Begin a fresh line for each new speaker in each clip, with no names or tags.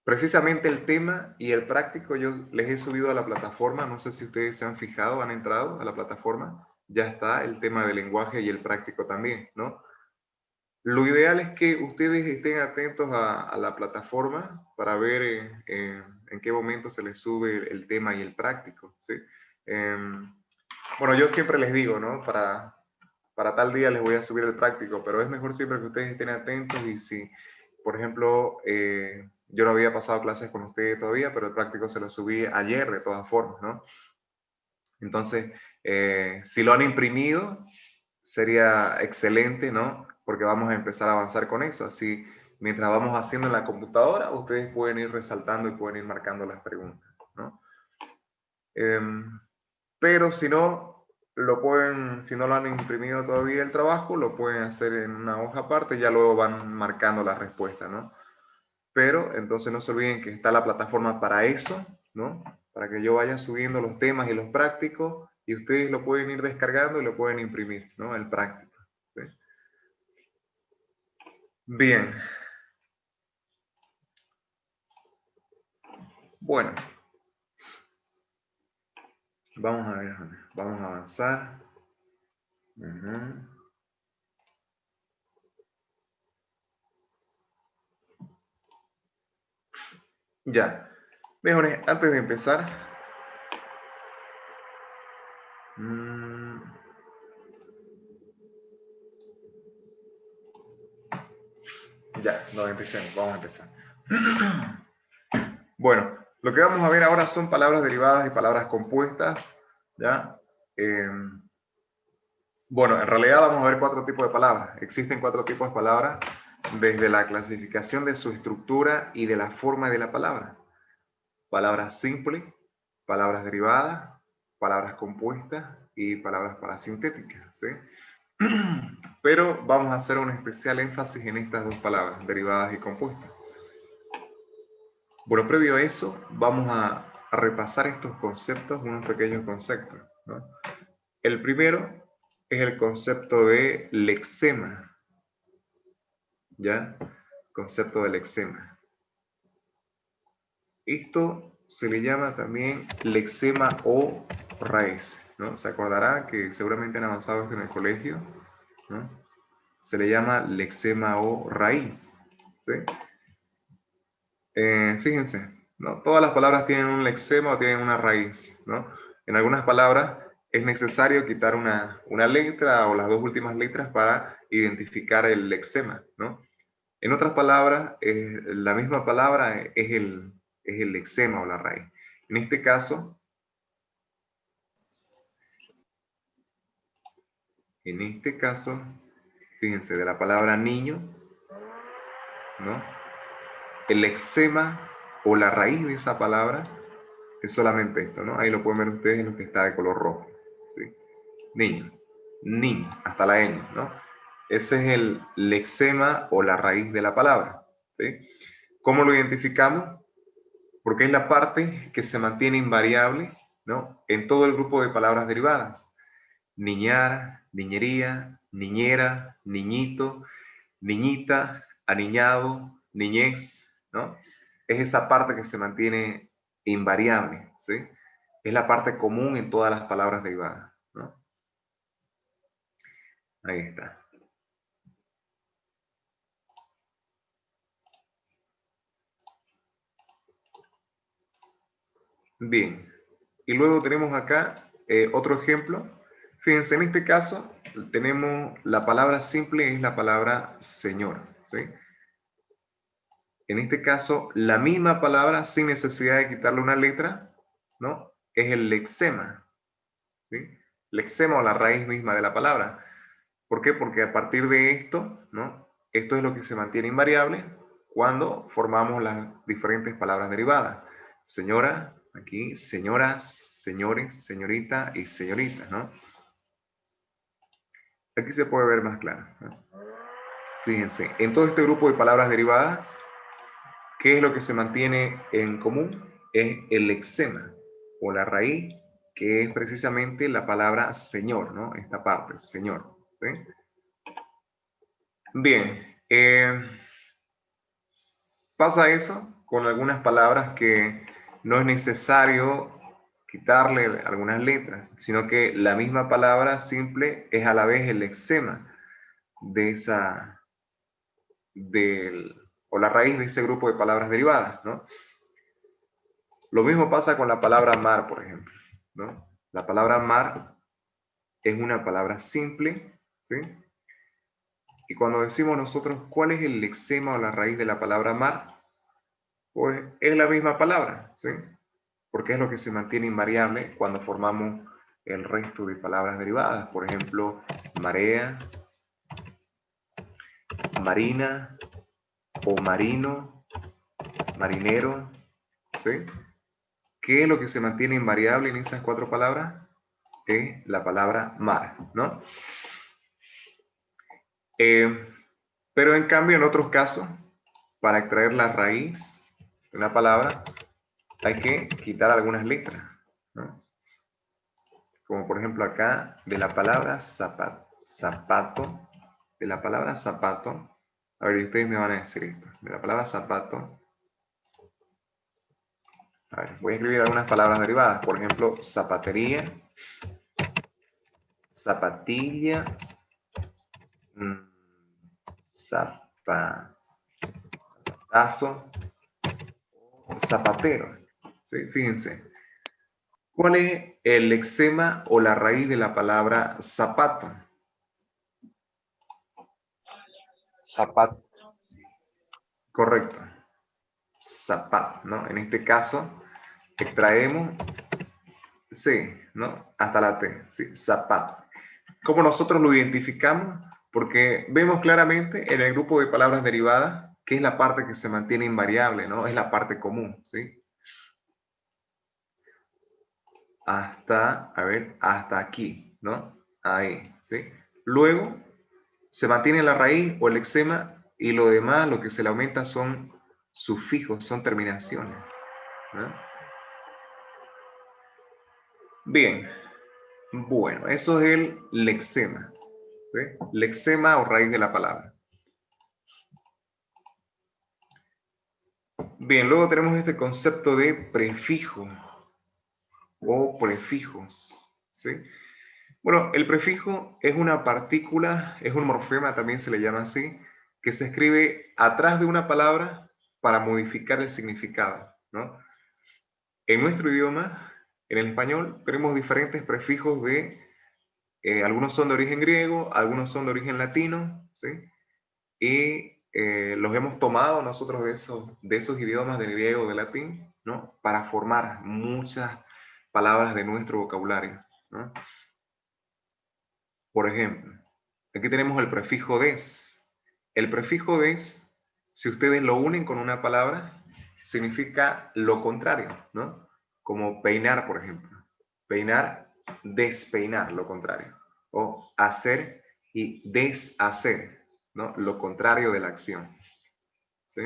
Precisamente el tema y el práctico yo les he subido a la plataforma, no sé si ustedes se han fijado, han entrado a la plataforma, ya está el tema del lenguaje y el práctico también, ¿no? Lo ideal es que ustedes estén atentos a la plataforma para ver en qué momento se les sube el tema y el práctico, ¿sí? Bueno, yo siempre les digo, ¿no? Para tal día les voy a subir el práctico, pero es mejor siempre que ustedes estén atentos y si, por ejemplo, yo no había pasado clases con ustedes todavía, pero el práctico se lo subí ayer de todas formas, ¿no? Entonces, si lo han imprimido, sería excelente, ¿no? Porque vamos a empezar a avanzar con eso. Así, mientras vamos haciendo en la computadora, ustedes pueden ir resaltando y pueden ir marcando las preguntas, ¿no? Pero si no, si no lo han imprimido todavía el trabajo, lo pueden hacer en una hoja aparte y ya luego van marcando la respuesta, ¿no? Pero entonces no se olviden que está la plataforma para eso, ¿no? Para que yo vaya subiendo los temas y los prácticos y ustedes lo pueden ir descargando y lo pueden imprimir, ¿no? El práctico. ¿Sí? Bien. Bueno. Vamos a ver, vamos a avanzar. Ya. Mejores, antes de empezar. Ya, no empecemos, vamos a empezar. Bueno, lo que vamos a ver ahora son palabras derivadas y palabras compuestas. ¿Ya? Bueno, en realidad vamos a ver 4 tipos de palabras. Existen 4 tipos de palabras desde la clasificación de su estructura y de la forma de la palabra. Palabras simples, palabras derivadas, palabras compuestas y palabras parasintéticas, ¿sí? Pero vamos a hacer un especial énfasis en estas 2 palabras, derivadas y compuestas. Bueno, previo a eso, vamos a repasar estos conceptos, unos pequeños conceptos, ¿no? El primero es el concepto de lexema, ¿ya? Concepto de lexema. Esto se le llama también lexema o raíz, ¿no? Se acordará que seguramente han avanzado esto en el colegio, ¿no? Se le llama lexema o raíz, ¿sí? Fíjense, ¿no? Todas las palabras tienen un lexema o tienen una raíz, ¿no? En algunas palabras es necesario quitar una letra o las 2 últimas letras para identificar el lexema, ¿no? En otras palabras, la misma palabra es el lexema o la raíz. En este caso, fíjense, de la palabra niño, ¿no? El lexema o la raíz de esa palabra es solamente esto, ¿no? Ahí lo pueden ver ustedes en lo que está de color rojo, ¿sí? Niño, niño, hasta la ñ, ¿no? Ese es el lexema o la raíz de la palabra, ¿sí? ¿Cómo lo identificamos? Porque es la parte que se mantiene invariable, ¿no? En todo el grupo de palabras derivadas. Niñar, niñería, niñera, niñito, niñita, aniñado, niñez, ¿no? Es esa parte que se mantiene invariable, ¿sí? Es la parte común en todas las palabras derivadas, ¿no? Ahí está. Bien. Y luego tenemos acá otro ejemplo. Fíjense, en este caso tenemos la palabra simple, es la palabra señor, ¿sí? En este caso, la misma palabra sin necesidad de quitarle una letra, ¿no? Es el lexema, ¿sí? Lexema o la raíz misma de la palabra. ¿Por qué? Porque a partir de esto, ¿no? Esto es lo que se mantiene invariable cuando formamos las diferentes palabras derivadas. Señora, aquí, señoras, señores, señorita y señorita, ¿no? Aquí se puede ver más claro, ¿no? Fíjense, en todo este grupo de palabras derivadas, ¿qué es lo que se mantiene en común? Es el lexema o la raíz, que es precisamente la palabra señor, ¿no? Esta parte, señor, ¿sí? Bien, pasa eso con algunas palabras que no es necesario quitarle algunas letras, sino que la misma palabra simple es a la vez el lexema de esa, o la raíz de ese grupo de palabras derivadas, ¿no? Lo mismo pasa con la palabra mar, por ejemplo, ¿no? La palabra mar es una palabra simple, ¿sí? Y cuando decimos nosotros cuál es el lexema o la raíz de la palabra mar, pues es la misma palabra, ¿sí? Porque es lo que se mantiene invariable cuando formamos el resto de palabras derivadas. Por ejemplo, marea, marina o marino, marinero, ¿sí? ¿Qué es lo que se mantiene invariable en esas cuatro palabras? Es la palabra mar, ¿no? Pero en cambio, en otros casos, para extraer la raíz de una palabra, hay que quitar algunas letras, ¿no? Como por ejemplo acá, de la palabra zapato, de la palabra zapato, a ver, ustedes me van a decir esto, de la palabra zapato, a ver, voy a escribir algunas palabras derivadas, por ejemplo, zapatería, zapatilla, zapatazo, zapatero, ¿sí? Fíjense. ¿Cuál es el lexema o la raíz de la palabra zapato?
Zapato.
Correcto. Zapato, ¿no? En este caso, extraemos C, ¿no? Hasta la T, sí, zapato. ¿Cómo nosotros lo identificamos? Porque vemos claramente en el grupo de palabras derivadas que es la parte que se mantiene invariable, ¿no? Es la parte común, ¿sí? Hasta, a ver, hasta aquí, ¿no? Ahí, ¿sí? Luego se mantiene la raíz o el lexema y lo demás, lo que se le aumenta son sufijos, son terminaciones, ¿no? Bien, bueno, eso es el lexema, ¿sí? Lexema o raíz de la palabra. Bien, luego tenemos este concepto de prefijo o prefijos, ¿sí? Bueno, el prefijo es una partícula, es un morfema, también se le llama así, que se escribe atrás de una palabra para modificar el significado, ¿no? En nuestro idioma, en el español, tenemos diferentes prefijos algunos son de origen griego, algunos son de origen latino, ¿sí? Y los hemos tomado nosotros de esos idiomas del griego, del latín, ¿no? Para formar muchas palabras de nuestro vocabulario, ¿no? Por ejemplo, aquí tenemos el prefijo des. El prefijo des, si ustedes lo unen con una palabra, significa lo contrario, ¿no? Como peinar, por ejemplo. Peinar, despeinar, lo contrario. O hacer y deshacer, ¿no? Lo contrario de la acción, ¿sí?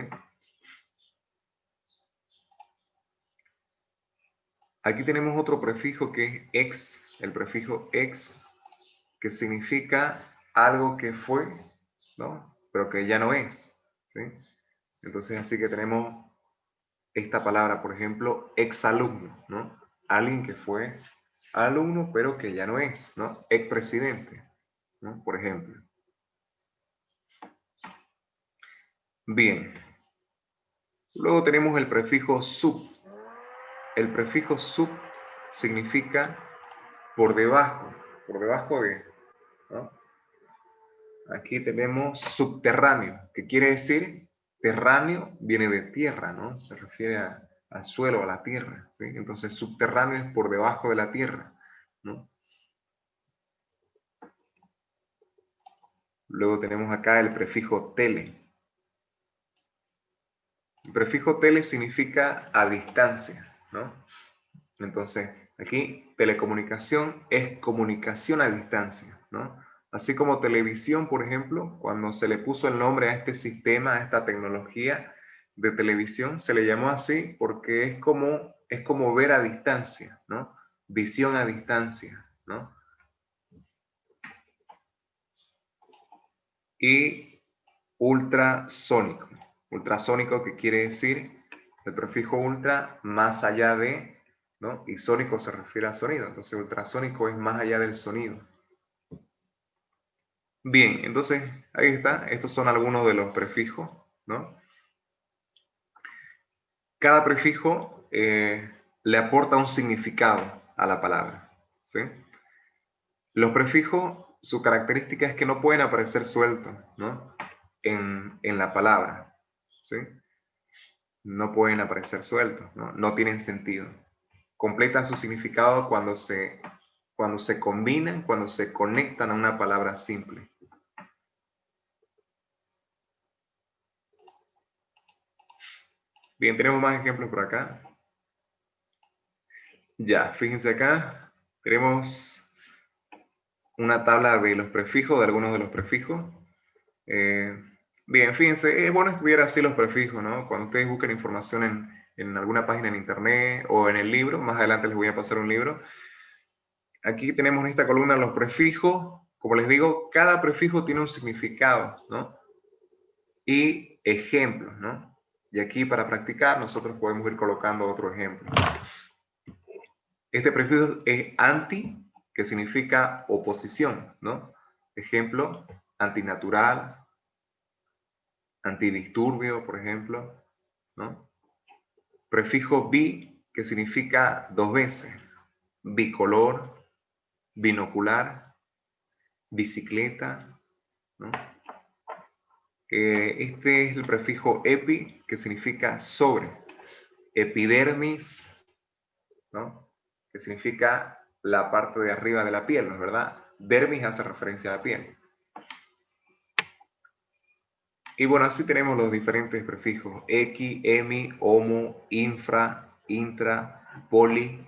Aquí tenemos otro prefijo que es ex, el prefijo ex, que significa algo que fue, ¿no? Pero que ya no es, ¿sí? Entonces, así que tenemos esta palabra, por ejemplo, exalumno, ¿no? Alguien que fue alumno, pero que ya no es, ¿no? Expresidente, ¿no? Por ejemplo. Bien. Luego tenemos el prefijo sub. El prefijo sub significa por debajo de, ¿no? Aquí tenemos subterráneo, que quiere decir terráneo viene de tierra, ¿no? Se refiere al suelo, a la tierra, ¿sí? Entonces subterráneo es por debajo de la tierra, ¿no? Luego tenemos acá el prefijo tele. El prefijo tele significa a distancia, ¿no? Entonces, aquí telecomunicación es comunicación a distancia, ¿no? Así como televisión, por ejemplo, cuando se le puso el nombre a este sistema, a esta tecnología de televisión, se le llamó así porque es como ver a distancia, ¿no? Visión a distancia, ¿no? Y ultrasónico. Ultrasónico, que quiere decir El prefijo ultra, más allá de, ¿no? Y sónico se refiere a sonido. Entonces, ultrasónico es más allá del sonido. Bien, entonces, ahí está. Estos son algunos de los prefijos, ¿no? Cada prefijo le aporta un significado a la palabra, ¿sí? Los prefijos, su característica es que no pueden aparecer sueltos, ¿no? En la palabra, ¿sí? No pueden aparecer sueltos, ¿no? No tienen sentido. Completan su significado cuando se combinan, cuando se conectan a una palabra simple. Bien, tenemos más ejemplos por acá. Ya, fíjense acá, tenemos una tabla de los prefijos, de algunos de los prefijos. Bien, fíjense, es bueno estudiar así los prefijos, ¿no? Cuando ustedes busquen información en alguna página en internet o en el libro, más adelante les voy a pasar un libro. Aquí tenemos en esta columna los prefijos. Como les digo, cada prefijo tiene un significado, ¿no? Y ejemplos, ¿no? Y aquí para practicar nosotros podemos ir colocando otro ejemplo. Este prefijo es anti, que significa oposición, ¿no? Ejemplo, antinatural, antidisturbio, por ejemplo, ¿no? Prefijo bi, que significa dos veces, bicolor, binocular, bicicleta, ¿no? Este es el prefijo epi, que significa sobre, epidermis, ¿no? Que significa la parte de arriba de la piel, ¿no es verdad? Dermis hace referencia a la piel. Y bueno, así tenemos los diferentes prefijos: equi, emi, homo, infra, intra, poli.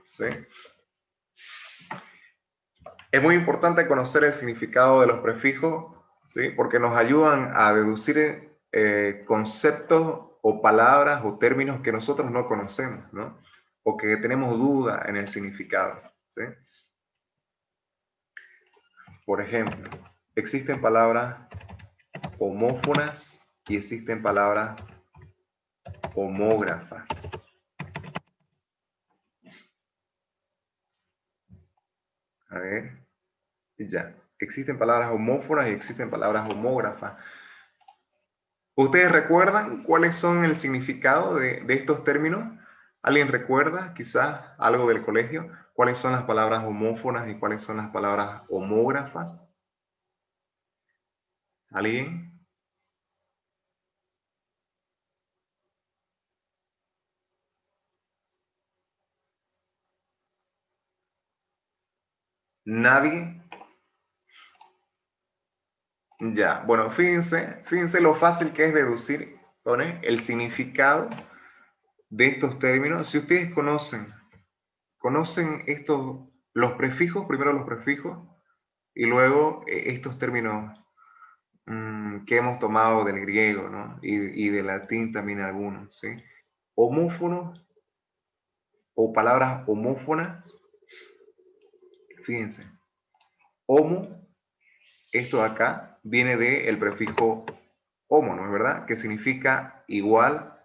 ¿Sí? Es muy importante conocer el significado de los prefijos, ¿sí? Porque nos ayudan a deducir conceptos o palabras o términos que nosotros no conocemos, ¿no? O que tenemos duda en el significado, ¿sí? Por ejemplo, existen palabras homófonas y existen palabras homógrafas. A ver, ya. Existen palabras homófonas y existen palabras homógrafas. ¿Ustedes recuerdan cuáles son el significado de estos términos? ¿Alguien recuerda quizás algo del colegio? ¿Cuáles son las palabras homófonas y cuáles son las palabras homógrafas? ¿Alguien? ¿Nadie? Ya, bueno, fíjense lo fácil que es deducir, ¿pone? El significado de estos términos. Si ustedes conocen estos, los prefijos, primero los prefijos, y luego estos términos que hemos tomado del griego, ¿no? Y del latín también algunos, ¿sí? Homófonos o palabras homófonas, fíjense, homo, esto de acá, viene del prefijo homo, ¿no es verdad? Que significa igual,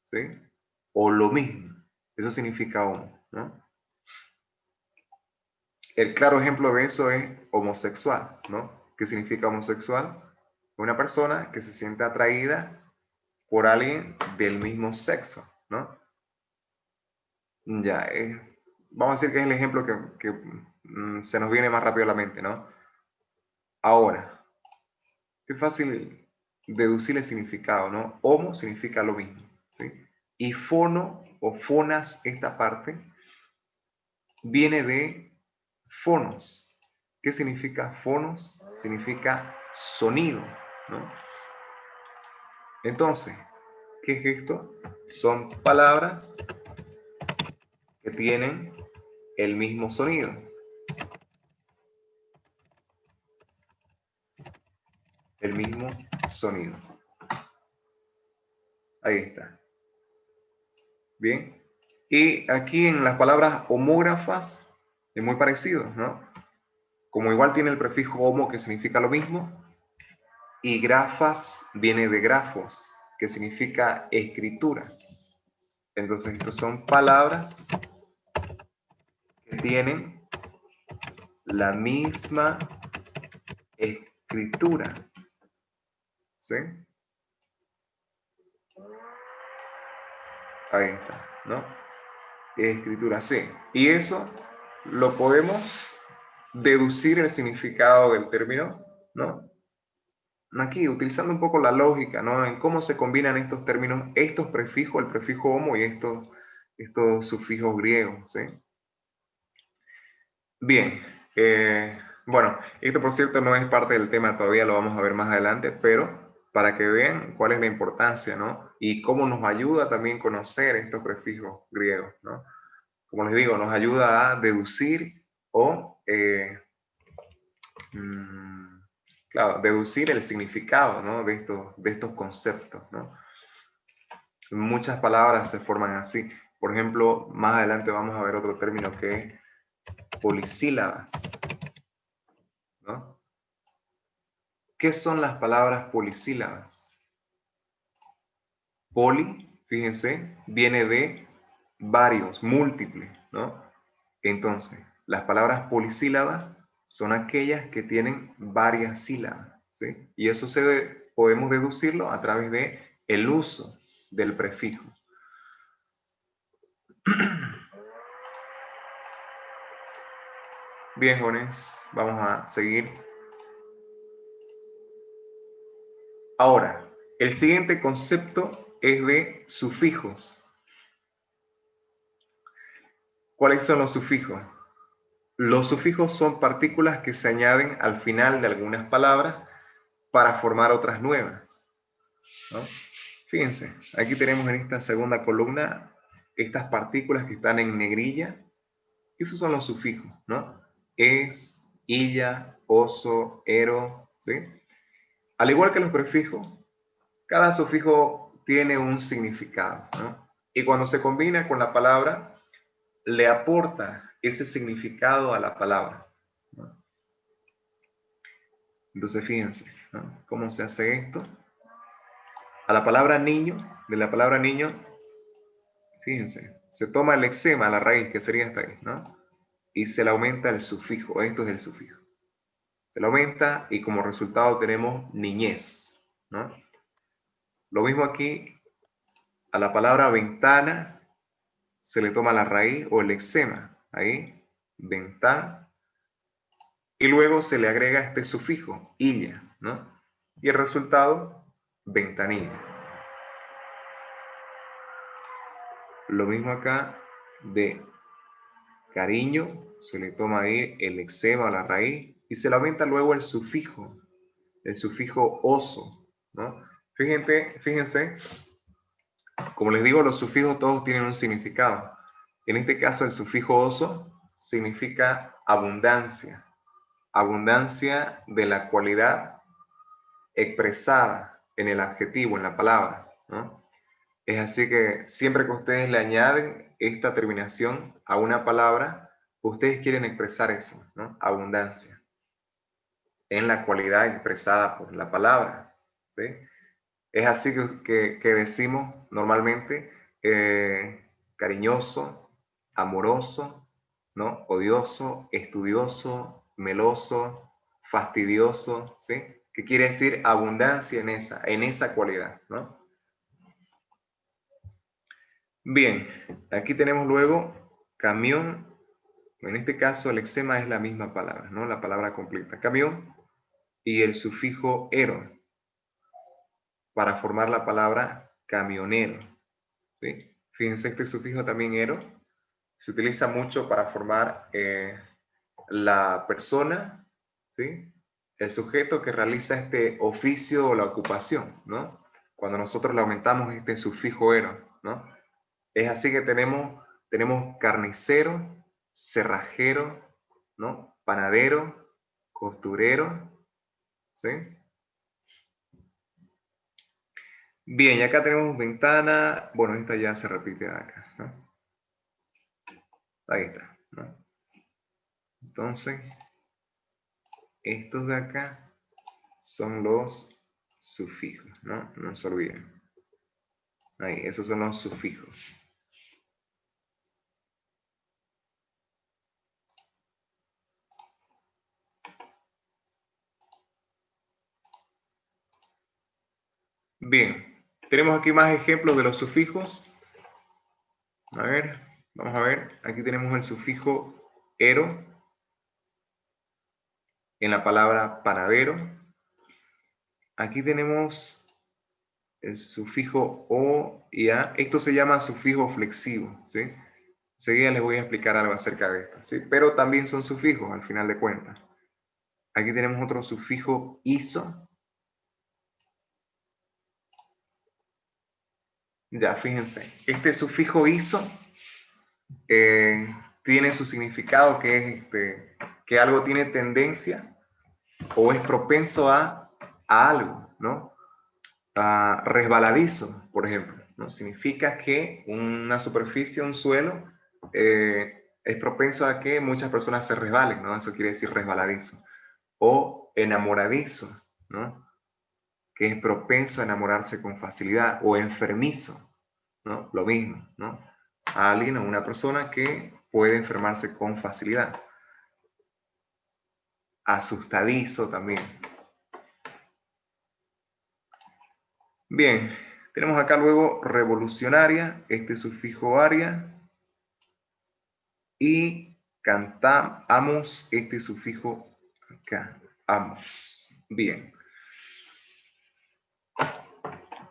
¿sí? O lo mismo, eso significa homo, ¿no? El claro ejemplo de eso es homosexual, ¿no? ¿Qué significa homosexual? Una persona que se siente atraída por alguien del mismo sexo, ¿no? Ya, vamos a decir que es el ejemplo que se nos viene más rápido a la mente, ¿no? Ahora, qué fácil deducir el significado, ¿no? Homo significa lo mismo, ¿sí? Y fono o fonas, esta parte, viene de fonos. ¿Qué significa fonos? Significa sonido, ¿no? Entonces, ¿qué es esto? Son palabras que tienen el mismo sonido. El mismo sonido. Ahí está. Bien. Y aquí en las palabras homógrafas es muy parecido, ¿no? Como igual tiene el prefijo homo que significa lo mismo, y grafas viene de grafos, que significa escritura. Entonces, estos son palabras que tienen la misma escritura. ¿Sí? Ahí está, ¿no? Escritura, sí. Y eso lo podemos deducir el significado del término, ¿no? Aquí, utilizando un poco la lógica, ¿no? En cómo se combinan estos términos, estos prefijos, el prefijo homo y estos sufijos griegos, ¿sí? Bien, bueno, esto por cierto no es parte del tema todavía, lo vamos a ver más adelante, pero para que vean cuál es la importancia, ¿no? Y cómo nos ayuda también conocer estos prefijos griegos, ¿no? Como les digo, nos ayuda a deducir o, claro, deducir el significado, ¿no? de estos conceptos, ¿no? Muchas palabras se forman así. Por ejemplo, más adelante vamos a ver otro término que es polisílabas, ¿no? ¿Qué son las palabras polisílabas? Poli, fíjense, viene de varios, múltiples, ¿no? Entonces, las palabras polisílabas son aquellas que tienen varias sílabas, ¿sí? Y eso podemos deducirlo a través de el uso del prefijo. Bien, jóvenes, vamos a seguir. Ahora, el siguiente concepto es de sufijos. ¿Cuáles son los sufijos? Los sufijos son partículas que se añaden al final de algunas palabras para formar otras nuevas, ¿no? Fíjense, aquí tenemos en esta segunda columna estas partículas que están en negrilla. Esos son los sufijos, ¿no? Es, illa, oso, ero, ¿sí? Al igual que los prefijos, cada sufijo tiene un significado, ¿no? Y cuando se combina con la palabra, le aporta ese significado a la palabra, ¿no? Entonces, fíjense, ¿no? ¿Cómo se hace esto? A la palabra niño, de la palabra niño, fíjense, se toma el lexema, la raíz, que sería esta ahí, ¿no? Y se le aumenta el sufijo, esto es el sufijo. Se le aumenta y como resultado tenemos niñez, ¿no? Lo mismo aquí, a la palabra ventana se le toma la raíz o el lexema, ahí, ventana, y luego se le agrega este sufijo, illa, ¿no? Y el resultado, ventanilla. Lo mismo acá de cariño, se le toma ahí el lexema o la raíz y se le aumenta luego el sufijo oso, ¿no? Fíjense, como les digo, los sufijos todos tienen un significado. En este caso, el sufijo oso significa abundancia, abundancia de la cualidad expresada en el adjetivo, en la palabra, ¿no? Es así que siempre que ustedes le añaden esta terminación a una palabra, ustedes quieren expresar eso, ¿no? Abundancia en la cualidad expresada por la palabra, ¿sí? Es así que decimos normalmente cariñoso, amoroso, ¿no? Odioso, estudioso, meloso, fastidioso, ¿sí? Que quiere decir abundancia en esa cualidad, ¿no? Bien, aquí tenemos luego camión. En este caso el lexema es la misma palabra, ¿no? La palabra completa, camión, y el sufijo ero para formar la palabra camionero, ¿sí? Fíjense, este sufijo también ero se utiliza mucho para formar la persona, ¿sí? El sujeto que realiza este oficio o la ocupación, ¿no? Cuando nosotros le aumentamos este sufijo ero, ¿no? Es así que tenemos carnicero, cerrajero, ¿no? Panadero, costurero, ¿sí? Bien, y acá tenemos ventana. Bueno, esta ya se repite acá, ¿no? Ahí está, ¿no? Entonces, estos de acá son los sufijos, ¿no? No se olviden. Ahí, esos son los sufijos. Bien, tenemos aquí más ejemplos de los sufijos. A ver, vamos a ver. Aquí tenemos el sufijo ero en la palabra panadero. Aquí tenemos el sufijo o y a. Esto se llama sufijo flexivo, ¿sí? Enseguida les voy a explicar algo acerca de esto, ¿sí? Pero también son sufijos al final de cuentas. Aquí tenemos otro sufijo iso. Ya, fíjense. Este sufijo iso tiene su significado que es que algo tiene tendencia o es propenso a algo, ¿no? A resbaladizo, por ejemplo, ¿no? Significa que una superficie, un suelo, es propenso a que muchas personas se resbalen, ¿no? Eso quiere decir resbaladizo. O enamoradizo, ¿no? Que es propenso a enamorarse con facilidad, o enfermizo, ¿no? Lo mismo, ¿no? A alguien o una persona que puede enfermarse con facilidad. Asustadizo también. Bien, tenemos acá luego revolucionaria, este sufijo aria, y cantamos, este sufijo acá, amos. Bien.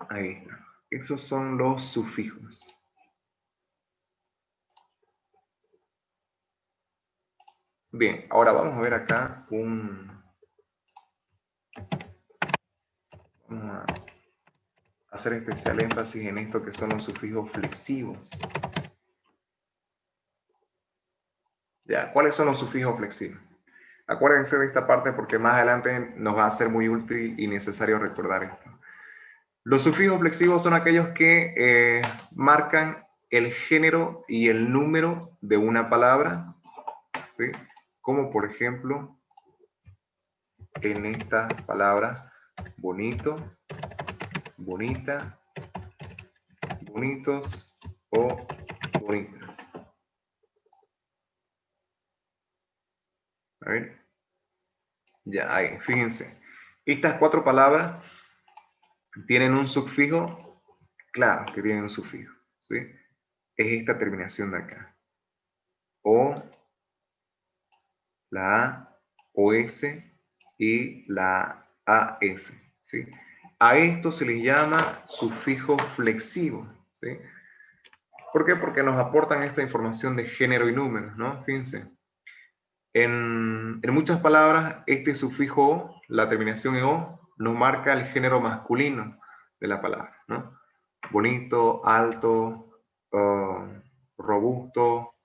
Ahí está. Esos son los sufijos. Bien, ahora vamos a ver acá vamos a hacer especial énfasis en esto que son los sufijos flexivos. Ya, ¿cuáles son los sufijos flexivos? Acuérdense de esta parte porque más adelante nos va a ser muy útil y necesario recordar esto. Los sufijos flexivos son aquellos que marcan el género y el número de una palabra, ¿sí? Como por ejemplo en esta palabra bonito, bonita, bonitos o bonitas. A ver, ya ahí, fíjense. Estas cuatro palabras tienen un sufijo, claro que tienen un sufijo, ¿sí? Es esta terminación de acá. O, la A, OS y la AS, ¿sí? A esto se les llama sufijo flexivo, ¿sí? ¿Por qué? Porque nos aportan esta información de género y números, ¿no? Fíjense. En muchas palabras, este sufijo O, la terminación en O, nos marca el género masculino de la palabra, ¿no? Bonito, alto, robusto,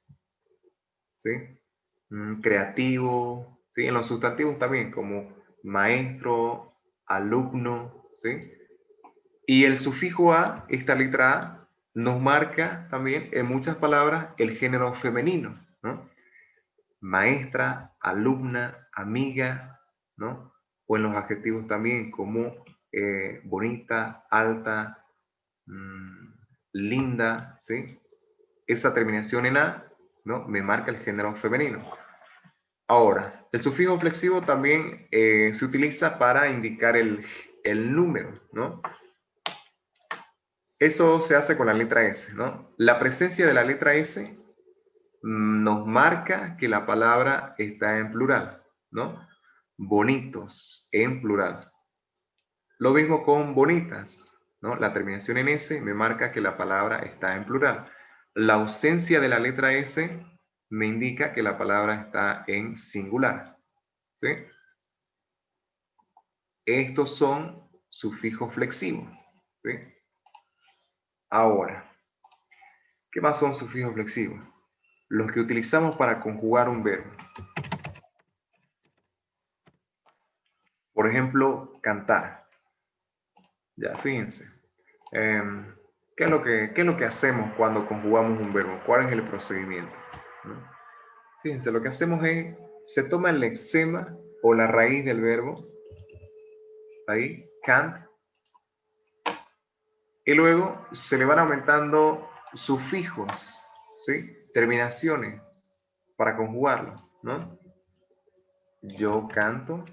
¿sí? Creativo, ¿sí? En los sustantivos también, como maestro, alumno, ¿sí? Y el sufijo A, esta letra A, nos marca también en muchas palabras el género femenino, ¿no? Maestra, alumna, amiga, ¿no? O en los adjetivos también como bonita, alta, linda, ¿sí? Esa terminación en A, ¿no? Me marca el género femenino. Ahora, el sufijo flexivo también se utiliza para indicar el número, ¿no? Eso se hace con la letra S, ¿no? La presencia de la letra S nos marca que la palabra está en plural, ¿no? Bonitos, en plural. Lo mismo con bonitas, ¿no? La terminación en S me marca que la palabra está en plural. La ausencia de la letra S me indica que la palabra está en singular, ¿sí? Estos son sufijos flexivos, ¿sí? Ahora, ¿qué más son sufijos flexivos? Los que utilizamos para conjugar un verbo. Por ejemplo, cantar. Ya, fíjense. ¿Qué es lo que hacemos cuando conjugamos un verbo? ¿Cuál es el procedimiento? ¿No? Fíjense, lo que hacemos es, se toma el lexema o la raíz del verbo, ahí, cant, Y luego se le van aumentando sufijos, ¿sí? Terminaciones para conjugarlo, ¿no? Yo canto,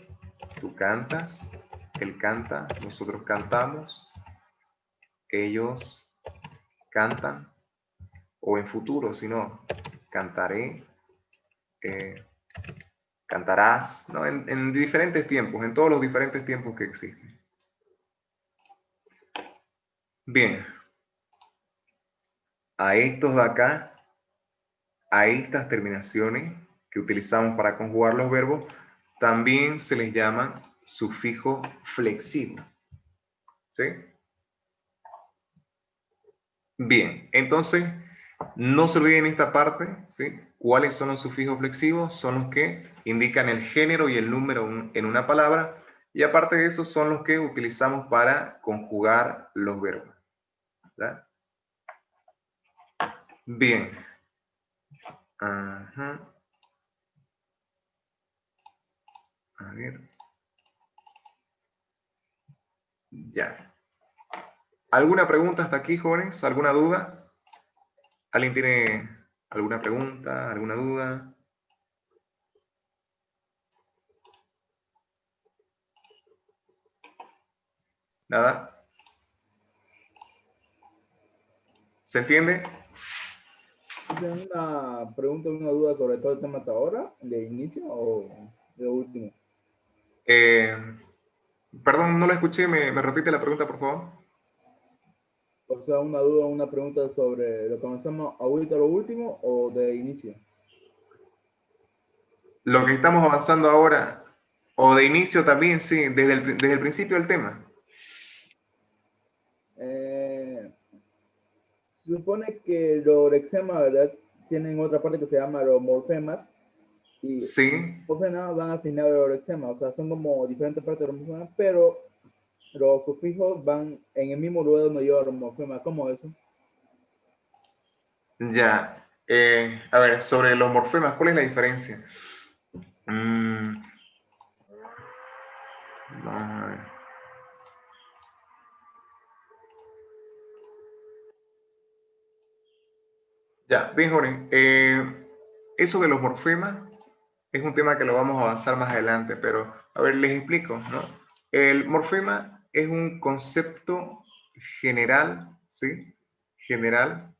tú cantas, él canta, nosotros cantamos, ellos cantan, o en futuro, si no, cantaré, eh, cantarás, ¿no? En diferentes tiempos, en todos los diferentes tiempos que existen. Bien, a estos de acá, a estas terminaciones que utilizamos para conjugar los verbos, también se les llama sufijo flexivo, ¿sí? Bien, entonces, no se olviden esta parte, ¿sí? ¿Cuáles son los sufijos flexivos? Son los que indican el género y el número en una palabra, y aparte de eso son los que utilizamos para conjugar los verbos, ¿verdad? Bien. Ajá. A ver. Ya. ¿Alguna pregunta hasta aquí, jóvenes? ¿Alguna duda? ¿Alguien tiene alguna pregunta, alguna duda? ¿Nada? ¿Se entiende?
¿Hacen una pregunta, una duda sobre todo el tema hasta ahora, de inicio o de último?
Perdón, no la escuché. ¿Me repite la pregunta, por favor?
O sea, una duda, una pregunta sobre lo que comenzamos ahorita lo último o de inicio.
Lo que estamos avanzando ahora, o de inicio también, sí, desde el principio del tema.
Se supone que los lexemas, ¿verdad? Tienen otra parte que se llama los morfemas y
Sí,
los morfemas van al final de los lexemas, o sea, son como diferentes partes de los morfemas, pero los sufijos van en el mismo lugar donde lleva los morfemas. ¿Cómo es eso?
ya. A ver, sobre los morfemas, ¿cuál es la diferencia? Vamos a ver. Ya, bien, Jorge. Eso de los morfemas es un tema que lo vamos a avanzar más adelante, pero a ver, les explico, ¿no? El morfema es un concepto general, ¿sí? General,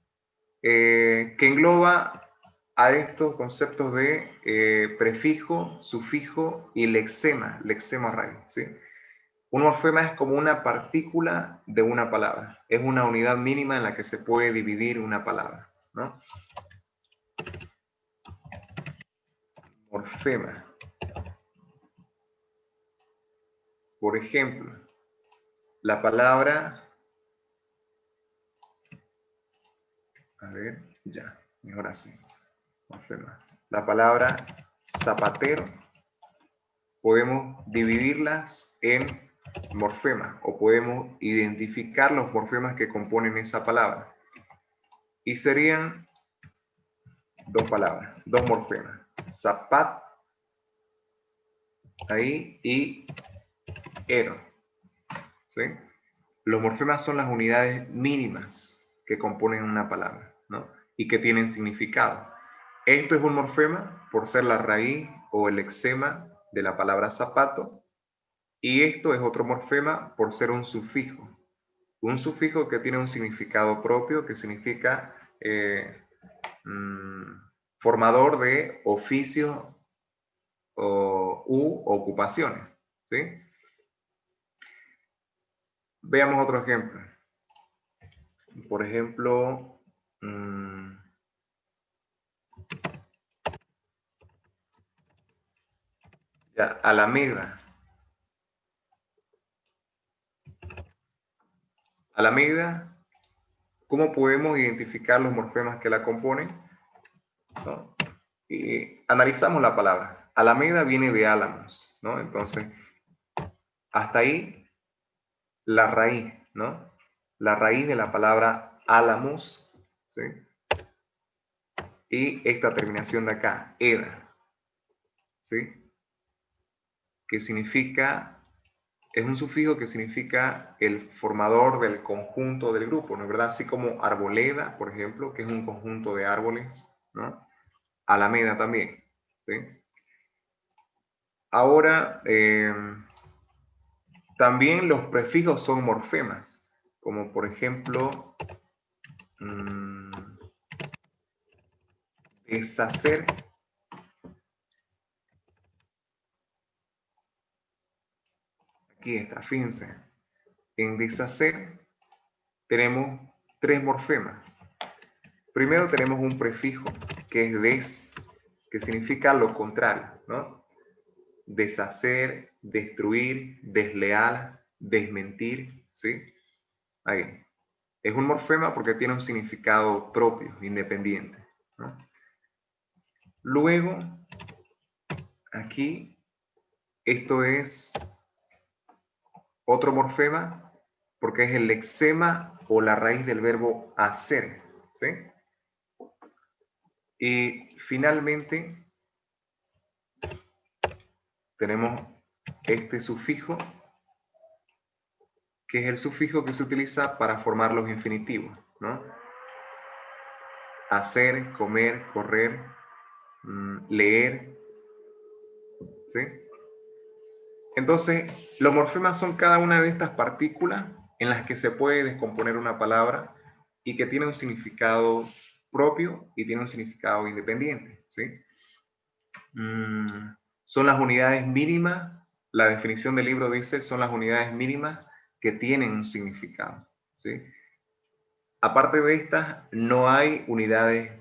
que engloba a estos conceptos de prefijo, sufijo y lexema raíz, ¿sí? Un morfema es como una partícula de una palabra, es una unidad mínima en la que se puede dividir una palabra, ¿no? Morfema. Por ejemplo, la palabra, a ver, ya, mejor así, morfema. La palabra zapatero, podemos dividirlas en morfemas o podemos identificar los morfemas que componen esa palabra. Y serían dos palabras, dos morfemas. Zapat, ahí, y ero. ¿Sí? Los morfemas son las unidades mínimas que componen una palabra, ¿no? Y que tienen significado. Esto es un morfema por ser la raíz o el lexema de la palabra zapato, y esto es otro morfema por ser un sufijo. Un sufijo que tiene un significado propio, que significa formador de oficios u ocupaciones, ¿sí? Veamos otro ejemplo. Por ejemplo, ya, Alameda. Alameda, ¿cómo podemos identificar los morfemas que la componen? ¿No? Y analizamos la palabra. Alameda viene de álamos, ¿no? Entonces, hasta ahí la raíz, ¿no? La raíz de la palabra álamos, ¿sí? Y esta terminación de acá, eda, ¿sí? Que significa es un sufijo que significa el formador del conjunto del grupo, ¿no es verdad? Así como arboleda, por ejemplo, que es un conjunto de árboles, ¿no? Alameda también, ¿sí? Ahora, también los prefijos son morfemas, como por ejemplo, deshacer. Aquí está, fíjense. En deshacer tenemos 3 morfemas. Primero tenemos un prefijo que es des, que significa lo contrario, ¿no? Deshacer, destruir, desleal, desmentir, ¿sí? Ahí. Es un morfema porque tiene un significado propio, independiente, ¿no? Luego, aquí, esto es otro morfema porque es el lexema o la raíz del verbo hacer, ¿sí? Y finalmente tenemos este sufijo, que es el sufijo que se utiliza para formar los infinitivos, ¿no? Hacer, comer, correr, leer, ¿sí? Entonces, los morfemas son cada una de estas partículas en las que se puede descomponer una palabra y que tiene un significado propio y tiene un significado independiente, ¿sí? Son las unidades mínimas, la definición del libro dice, son las unidades mínimas que tienen un significado, ¿sí? Aparte de estas, no hay unidades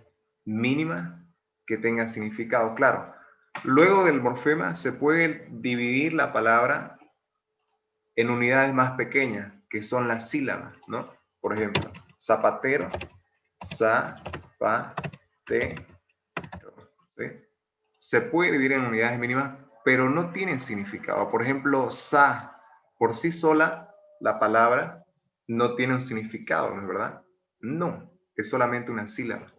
mínimas que tengan significado. Claro, luego del morfema se puede dividir la palabra en unidades más pequeñas, que son las sílabas, ¿no? Por ejemplo, zapatero, zapatero, ¿sí? Se puede dividir en unidades mínimas, pero no tienen significado. Por ejemplo, sa, por sí sola, la palabra no tiene un significado, ¿no es verdad? No, es solamente una sílaba.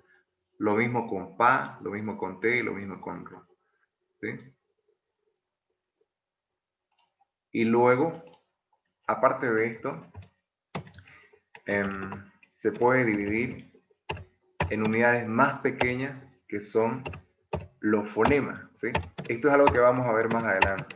Lo mismo con pa, lo mismo con te y lo mismo con ro, ¿sí? Y luego, aparte de esto, se puede dividir en unidades más pequeñas que son los fonemas, ¿sí? Esto es algo que vamos a ver más adelante.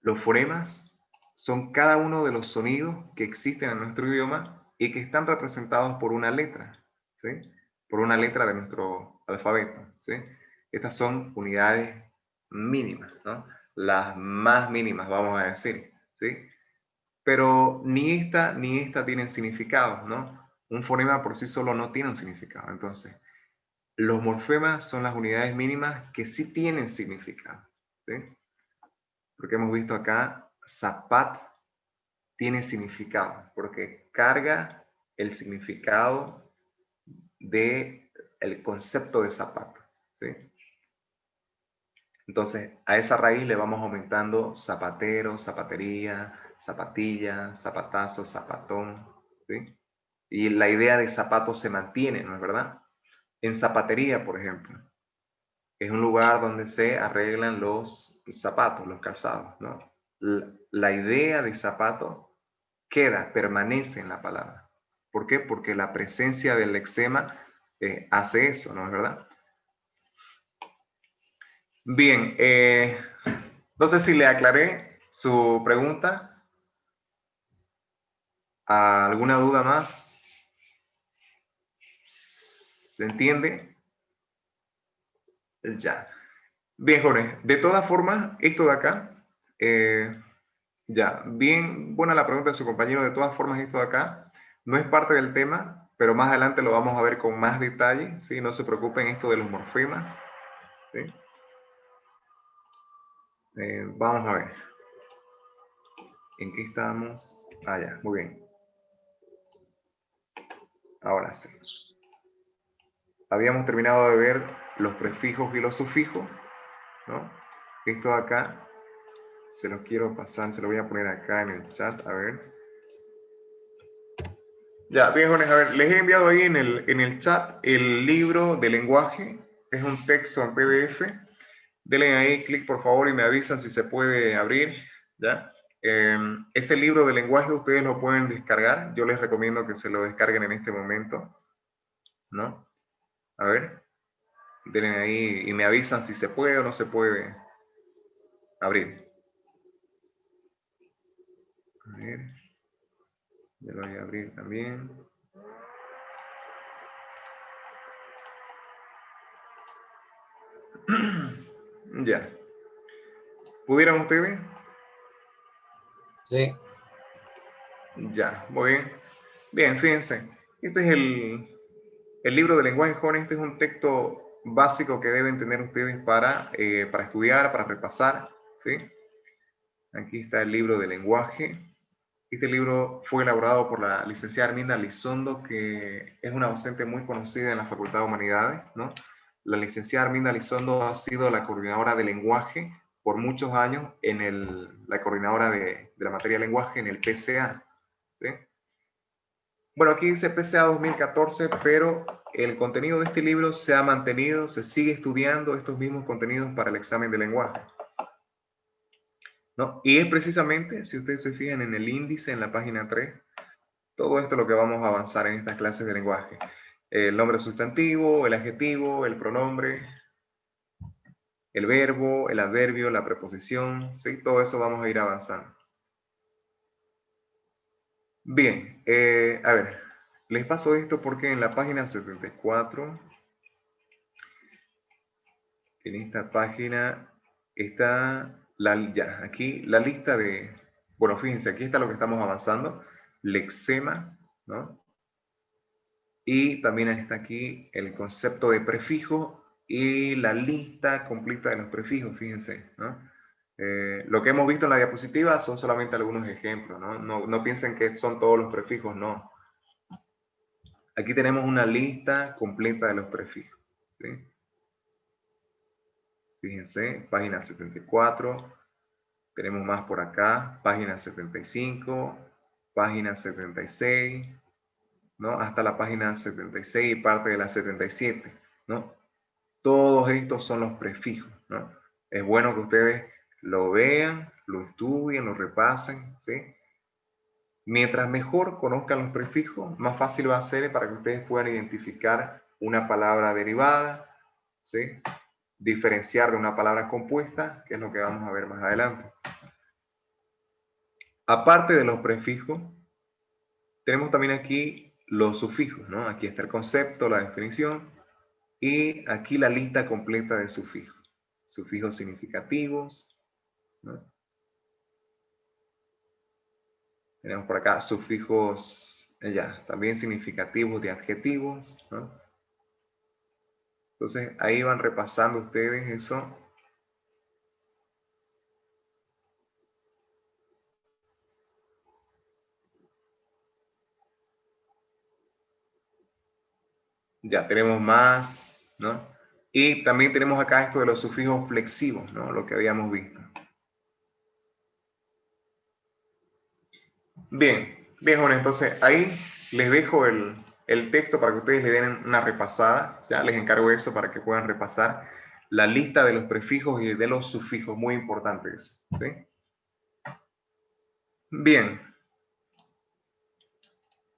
Los fonemas son cada uno de los sonidos que existen en nuestro idioma y que están representados por una letra, ¿sí? Por una letra de nuestro alfabeto, ¿sí? Estas son unidades mínimas, ¿no? Las más mínimas, vamos a decir, ¿sí? Pero ni esta tienen significado, ¿no? Un fonema por sí solo no tiene un significado. Entonces, los morfemas son las unidades mínimas que sí tienen significado, ¿sí? Porque hemos visto acá, zapat tiene significado, porque carga el significado del concepto de zapato, ¿sí? Entonces, a esa raíz le vamos aumentando zapatero, zapatería, zapatilla, zapatazo, zapatón, ¿sí? Y la idea de zapato se mantiene, ¿no es verdad? En zapatería, por ejemplo, es un lugar donde se arreglan los zapatos, los calzados, ¿no? La idea de zapato queda, permanece en la palabra. ¿Por qué? Porque la presencia del lexema hace eso, ¿no es verdad? Bien, no sé si le aclaré su pregunta. ¿Alguna duda más? ¿Se entiende? Ya. Bien, jóvenes. De todas formas, esto de acá, ya, bien buena la pregunta de su compañero. De todas formas, esto de acá no es parte del tema, pero más adelante lo vamos a ver con más detalle, ¿sí? No se preocupen esto de los morfemas, ¿sí? Vamos a ver. ¿En qué estamos? Ah, ya, muy bien. Ahora sí. Habíamos terminado de ver los prefijos y los sufijos, ¿no? Esto de acá, se los quiero pasar, se lo voy a poner acá en el chat, a ver. Ya, bien, jóvenes, a ver, les he enviado ahí en el chat el libro de lenguaje, es un texto en PDF, Denle ahí clic, por favor, y me avisan si se puede abrir, ¿ya? Ese libro de lenguaje ustedes lo pueden descargar. Yo les recomiendo que se lo descarguen en este momento, ¿no? A ver, denle ahí y me avisan si se puede o no se puede abrir. A ver, ya lo voy a abrir también. Ya. ¿Pudieran ustedes?
Sí.
Ya, muy bien. Bien, fíjense. Este es el libro de lenguaje joven. Este es un texto básico que deben tener ustedes para estudiar, para repasar, ¿sí? Aquí está el libro de lenguaje. Este libro fue elaborado por la licenciada Arminda Lizondo, que es una docente muy conocida en la Facultad de Humanidades, ¿no? La licenciada Arminda Lizondo ha sido la coordinadora de lenguaje por muchos años la coordinadora de la materia de lenguaje en el PCA, ¿sí? Bueno, aquí dice PCA 2014, pero el contenido de este libro se ha mantenido, se sigue estudiando estos mismos contenidos para el examen de lenguaje, ¿no? Y es precisamente, si ustedes se fijan en el índice en la página 3, todo esto es lo que vamos a avanzar en estas clases de lenguaje. El nombre sustantivo, el adjetivo, el pronombre, el verbo, el adverbio, la preposición, ¿sí? Todo eso vamos a ir avanzando. Bien, a ver, les paso esto porque en la página 74, en esta página está aquí la lista de, bueno, fíjense, aquí está lo que estamos avanzando, lexema, ¿no? Y también está aquí el concepto de prefijo y la lista completa de los prefijos, fíjense, ¿no? Lo que hemos visto en la diapositiva son solamente algunos ejemplos, ¿no? No piensen que son todos los prefijos, no. Aquí tenemos una lista completa de los prefijos, ¿sí? Fíjense, página 74, tenemos más por acá, página 75, página 76, ¿no? Hasta la página 76 y parte de la 77, ¿no? Todos estos son los prefijos, ¿no? Es bueno que ustedes lo vean, lo estudien, lo repasen, ¿sí? Mientras mejor conozcan los prefijos, más fácil va a ser para que ustedes puedan identificar una palabra derivada, ¿sí? Diferenciar de una palabra compuesta, que es lo que vamos a ver más adelante. Aparte de los prefijos, tenemos también aquí los sufijos, ¿no? Aquí está el concepto, la definición, y aquí la lista completa de sufijos. Sufijos significativos, ¿no? Tenemos por acá sufijos, también significativos de adjetivos, ¿no? Entonces, ahí van repasando ustedes eso. Ya tenemos más, ¿no? Y también tenemos acá esto de los sufijos flexivos, ¿no? Lo que habíamos visto. Bien, bien, jóvenes, entonces ahí les dejo el texto para que ustedes le den una repasada. Ya les encargo eso para que puedan repasar la lista de los prefijos y de los sufijos, muy importantes, ¿sí? Bien.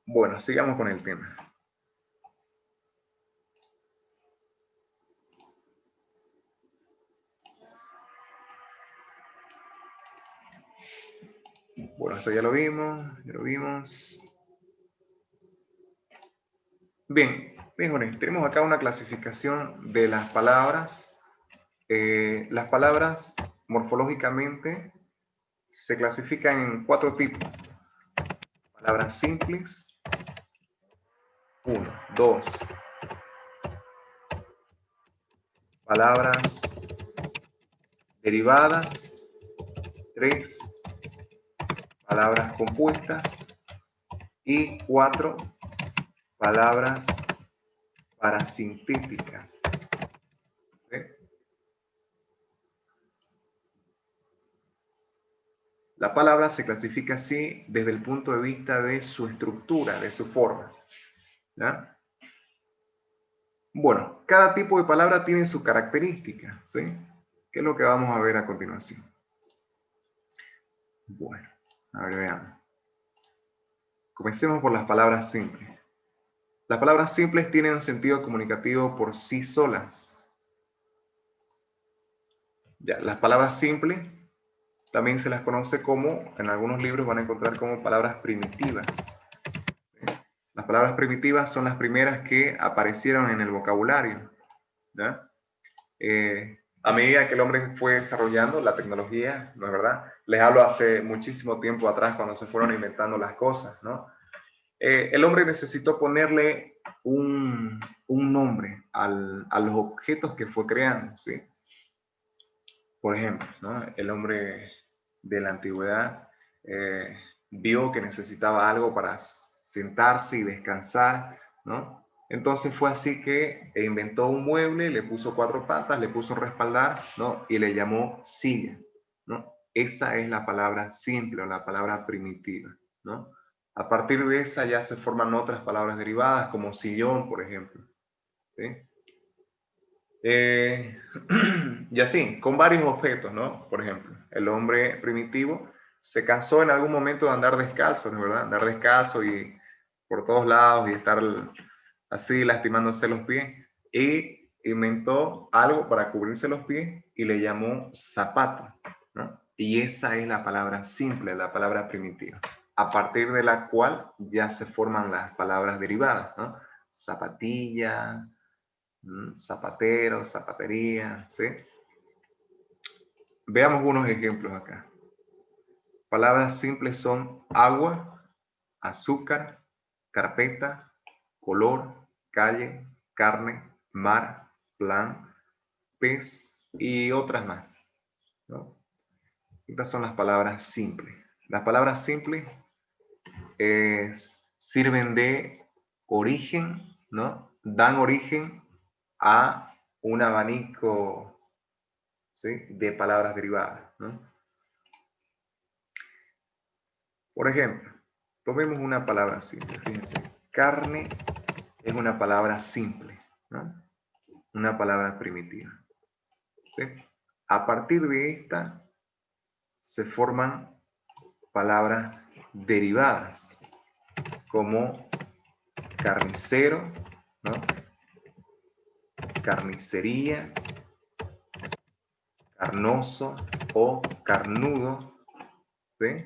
Bueno, sigamos con el tema. Bueno, esto ya lo vimos. Bien, bien, jóvenes, tenemos acá una clasificación de las palabras. Las palabras morfológicamente se clasifican en 4 tipos. Palabras simples, 1, 2. Palabras derivadas, 3. Palabras compuestas y 4. Palabras parasintéticas. ¿Sí? La palabra se clasifica así desde el punto de vista de su estructura, de su forma, ¿ya? Bueno, cada tipo de palabra tiene su característica, ¿sí? ¿Qué es lo que vamos a ver a continuación? Bueno, a ver, veamos. Comencemos por las palabras simples. Las palabras simples tienen un sentido comunicativo por sí solas. Ya, las palabras simples también se las conoce como, en algunos libros van a encontrar como palabras primitivas. Las palabras primitivas son las primeras que aparecieron en el vocabulario, ¿ya? A medida que el hombre fue desarrollando la tecnología, ¿no es verdad? Les hablo hace muchísimo tiempo atrás cuando se fueron inventando las cosas, ¿no? El hombre necesitó ponerle un nombre a los objetos que fue creando, ¿sí? Por ejemplo, ¿no? El hombre de la antigüedad vio que necesitaba algo para sentarse y descansar, ¿no? Entonces fue así que inventó un mueble, le puso 4 patas, le puso respaldar, ¿no? Y le llamó silla, ¿no? Esa es la palabra simple o la palabra primitiva, ¿no? A partir de esa ya se forman otras palabras derivadas como sillón, por ejemplo, ¿sí? Y así, con varios objetos, ¿no? Por ejemplo, el hombre primitivo se cansó en algún momento de andar descalzo, ¿no? ¿Verdad? Andar descalzo y por todos lados y estar así lastimándose los pies. Y inventó algo para cubrirse los pies y le llamó zapato, ¿no? Y esa es la palabra simple, la palabra primitiva, a partir de la cual ya se forman las palabras derivadas, ¿no? Zapatilla, zapatero, zapatería, ¿sí? Veamos unos ejemplos acá. Palabras simples son agua, azúcar, carpeta, color, calle, carne, mar, plan, pez y otras más, ¿no? Estas son las palabras simples. Las palabras simples sirven de origen, ¿no? Dan origen a un abanico, ¿sí? De palabras derivadas, ¿no? Por ejemplo, tomemos una palabra simple. Fíjense, carne es una palabra simple, ¿no? Una palabra primitiva, ¿sí? A partir de esta se forman palabras derivadas, como carnicero, ¿no? Carnicería, carnoso o carnudo, ¿sí?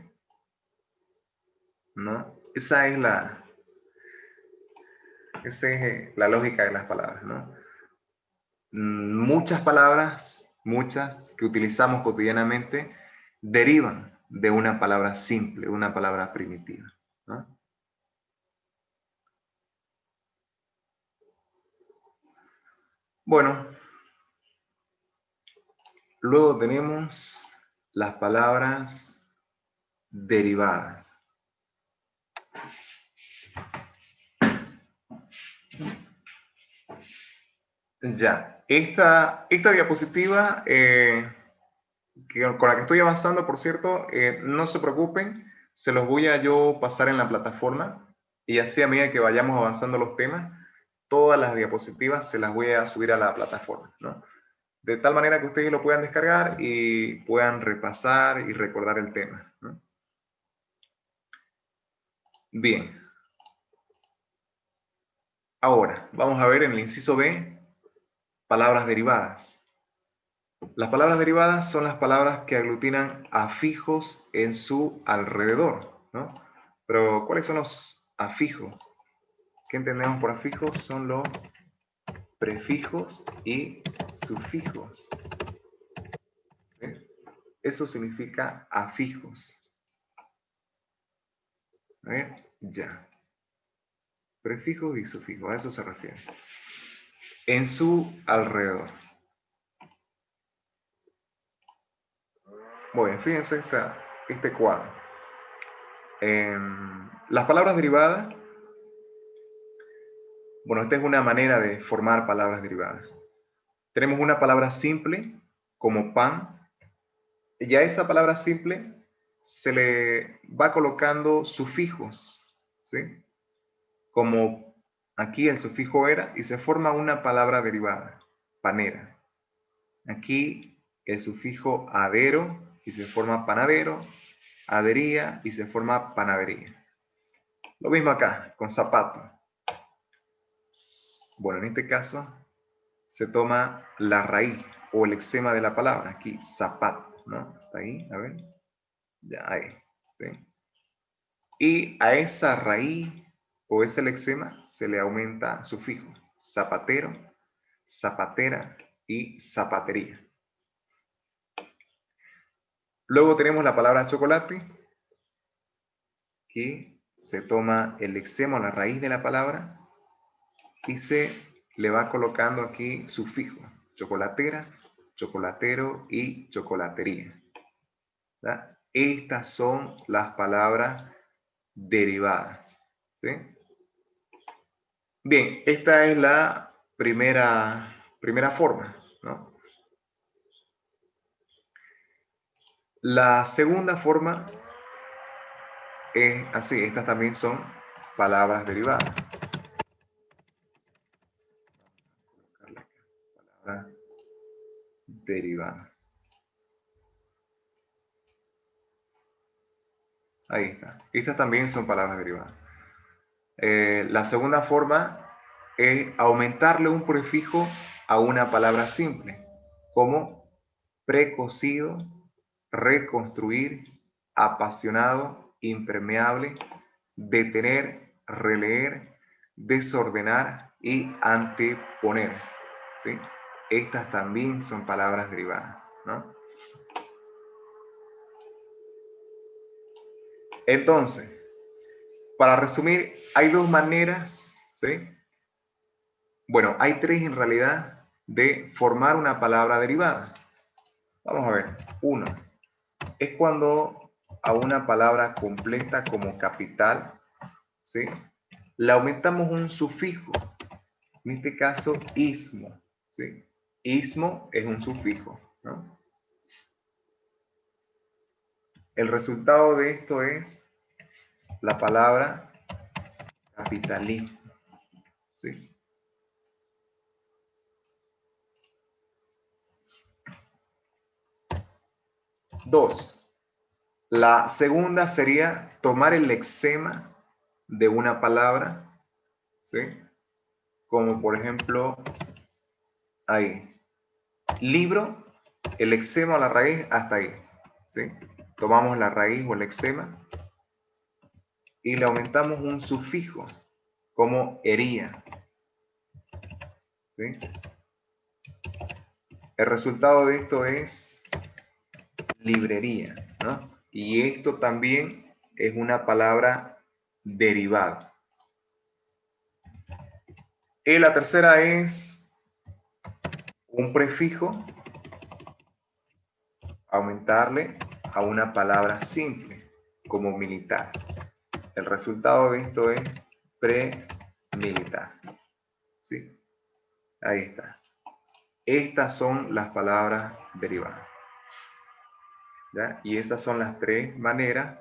¿No? Esa es la lógica de las palabras, ¿no? Muchas palabras, muchas que utilizamos cotidianamente, derivan de una palabra simple, una palabra primitiva, ¿no? Bueno, luego tenemos las palabras derivadas. Ya, esta diapositiva con la que estoy avanzando, por cierto, no se preocupen, se los voy a yo pasar en la plataforma y así a medida que vayamos avanzando los temas, todas las diapositivas se las voy a subir a la plataforma, ¿no? De tal manera que ustedes lo puedan descargar y puedan repasar y recordar el tema, ¿no? Bien. Ahora, vamos a ver en el inciso B, palabras derivadas. Las palabras derivadas son las palabras que aglutinan afijos en su alrededor, ¿no? Pero, ¿cuáles son los afijos? ¿Qué entendemos por afijos? Son los prefijos y sufijos. ¿Sí? Eso significa afijos. A ver, ya. Prefijos y sufijos, a eso se refiere. En su alrededor. Bueno, fíjense este cuadro. Las palabras derivadas, bueno, esta es una manera de formar palabras derivadas. Tenemos una palabra simple, como pan, y a esa palabra simple se le va colocando sufijos, ¿sí? Como aquí el sufijo era, y se forma una palabra derivada, panera. Aquí el sufijo adero y se forma panadero, adería y se forma panadería. Lo mismo acá, con zapato. Bueno, en este caso se toma la raíz o el exema de la palabra, aquí, zapato, ¿no? Está ahí, a ver. Ya, ahí. ¿Sí? Y a esa raíz o ese lexema se le aumenta sufijo, zapatero, zapatera y zapatería. Luego tenemos la palabra chocolate, que se toma el lexema o la raíz de la palabra y se le va colocando aquí sufijo, chocolatera, chocolatero y chocolatería. ¿Verdad? Estas son las palabras derivadas. ¿Sí? Bien, esta es la primera forma, ¿no? La segunda forma es así, estas también son palabras derivadas. Palabras derivadas. Ahí está. Estas también son palabras derivadas. La segunda forma es aumentarle un prefijo a una palabra simple, como precocido, reconstruir, apasionado, impermeable, detener, releer, desordenar y anteponer. ¿Sí? Estas también son palabras derivadas, ¿no? Entonces, para resumir, hay dos maneras, ¿sí? Bueno, hay tres en realidad de formar una palabra derivada. Vamos a ver. Uno, es cuando a una palabra completa como capital, ¿sí? Le aumentamos un sufijo. En este caso, ismo, ¿sí? Ismo es un sufijo, ¿no? El resultado de esto es la palabra capitalismo, ¿sí? Dos, la segunda sería tomar el lexema de una palabra, ¿sí? Como por ejemplo, ahí, libro, el lexema o la raíz hasta ahí, ¿sí? Tomamos la raíz o el lexema y le aumentamos un sufijo, como hería, ¿sí? El resultado de esto es librería, ¿no? Y esto también es una palabra derivada. Y la tercera es un prefijo, aumentarle a una palabra simple, como militar. El resultado de esto es premilitar. ¿Sí? Ahí está. Estas son las palabras derivadas. ¿Ya? Y esas son las tres maneras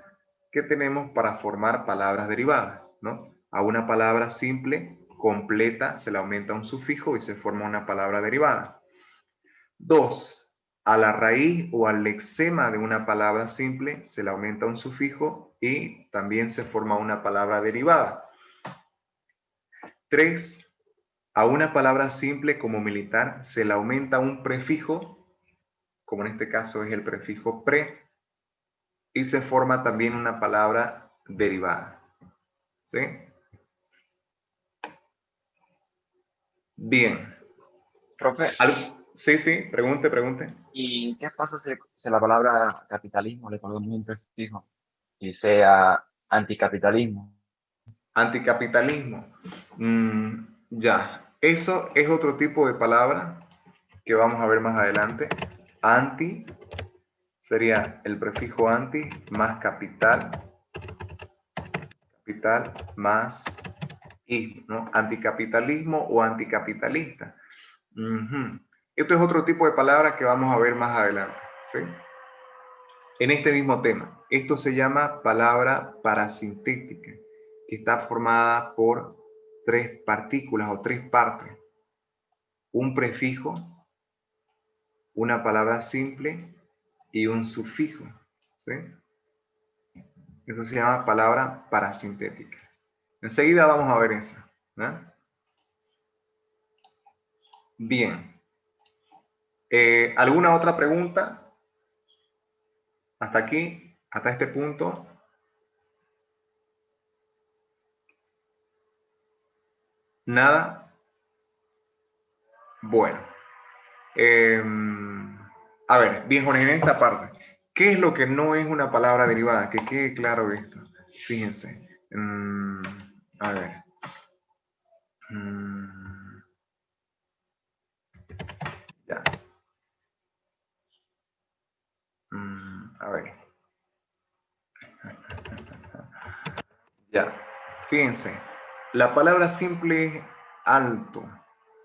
que tenemos para formar palabras derivadas, ¿no? A una palabra simple, completa, se le aumenta un sufijo y se forma una palabra derivada. Dos, a la raíz o al lexema de una palabra simple se le aumenta un sufijo y también se forma una palabra derivada. Tres, a una palabra simple como militar se le aumenta un prefijo, como en este caso es el prefijo pre, y se forma también una palabra derivada. ¿Sí? Bien.
Profe,
Sí, sí, pregunte.
¿y qué pasa si a la palabra capitalismo le ponemos un prefijo y sea anticapitalismo?
Anticapitalismo. Ya. Eso es otro tipo de palabra que vamos a ver más adelante. Anti sería el prefijo anti más capital más ismo, ¿no? Anticapitalismo o anticapitalista. Esto es otro tipo de palabra que vamos a ver más adelante, ¿sí? En este mismo tema. Esto se llama palabra parasintética, que está formada por tres partículas o tres partes. Un prefijo, una palabra simple y un sufijo, ¿sí? Eso se llama palabra parasintética. Enseguida vamos a ver esa, ¿no? Bien. ¿Alguna otra pregunta? Hasta aquí, hasta este punto. ¿Nada? Bueno. A ver, bien, Jorge, en esta parte, ¿qué es lo que no es una palabra derivada? Que quede claro esto. Fíjense. A ver. Ya. A ver. Ya. Fíjense. La palabra simple es alto,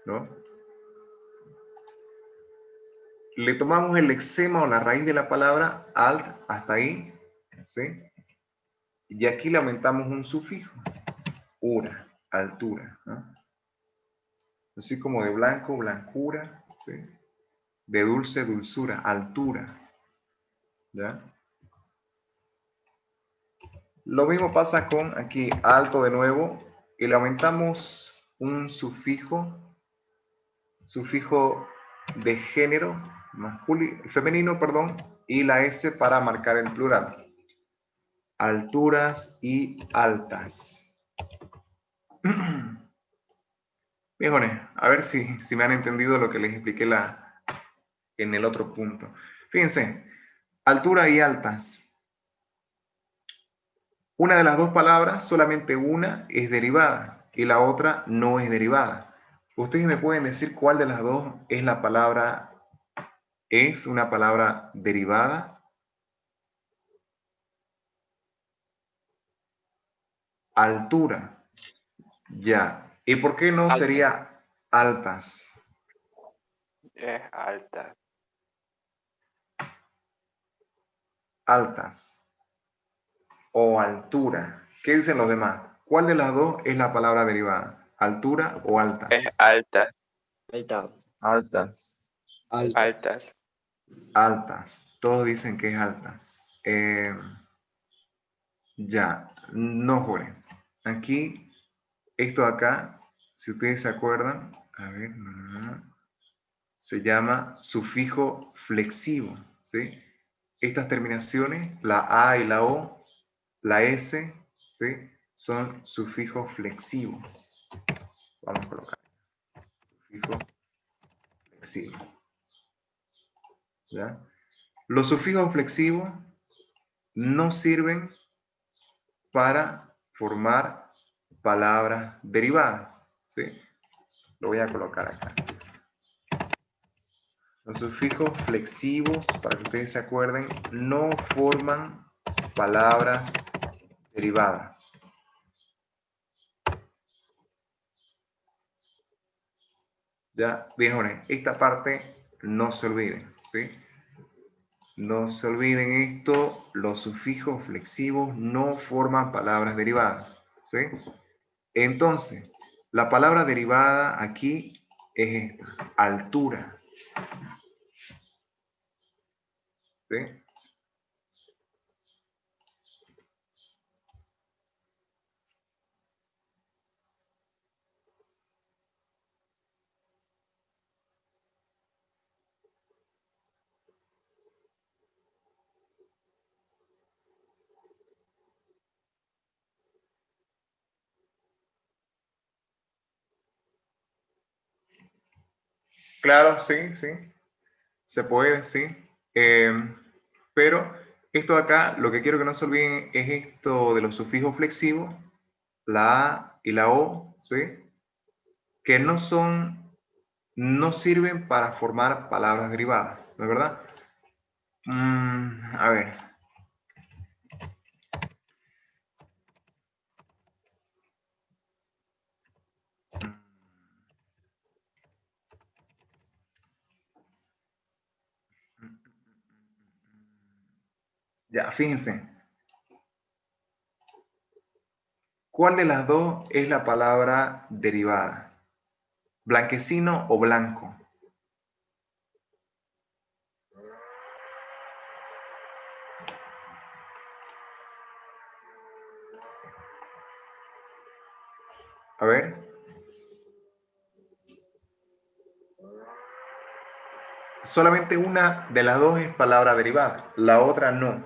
¿no? Le tomamos el lexema o la raíz de la palabra alt hasta ahí, ¿sí? Y aquí le aumentamos un sufijo, ura, altura, ¿no? Así como de blanco, blancura, ¿sí? De dulce, dulzura, altura, ¿ya? Lo mismo pasa con aquí, alto de nuevo, y le aumentamos un sufijo de género, femenino, perdón, y la S para marcar el plural. Alturas y altas. Bien, Jones, a ver si me han entendido lo que les expliqué en el otro punto. Fíjense, altura y altas. Una de las dos palabras, solamente una es derivada y la otra no es derivada. ¿Ustedes me pueden decir cuál de las dos es la palabra, es una palabra derivada? Altura. Ya. ¿Y por qué no
Altas.
sería altas?
Es alta.
Altas. O altura. ¿Qué dicen los demás? ¿Cuál de las dos es la palabra derivada? ¿Altura o altas?
Es alta.
Altas.
Altas.
Altas.
Altas. Todos dicen que es altas. Ya. No, jóvenes. Aquí, esto de acá, si ustedes se acuerdan, a ver, se llama sufijo flexivo, ¿sí? Estas terminaciones, la A y la O, la S, ¿sí? Son sufijos flexivos. Vamos a colocar sufijo flexivo. ¿Ya? Los sufijos flexivos no sirven para formar palabras derivadas, ¿sí? Lo voy a colocar acá. Los sufijos flexivos, para que ustedes se acuerden, no forman palabras derivadas. Ya, bien, jóvenes, esta parte no se olviden, ¿sí? No se olviden esto, los sufijos flexivos no forman palabras derivadas, ¿sí? Entonces, la palabra derivada aquí es esta, altura, ¿sí? Claro, sí, sí, se puede, sí. Pero esto de acá, lo que quiero que no se olviden es esto de los sufijos flexivos, la A y la O, ¿sí? Que no sirven para formar palabras derivadas, ¿no es verdad? A ver. Ya, fíjense. ¿Cuál de las dos es la palabra derivada? ¿Blanquecino o blanco? A ver. Solamente una de las dos es palabra derivada, la otra no.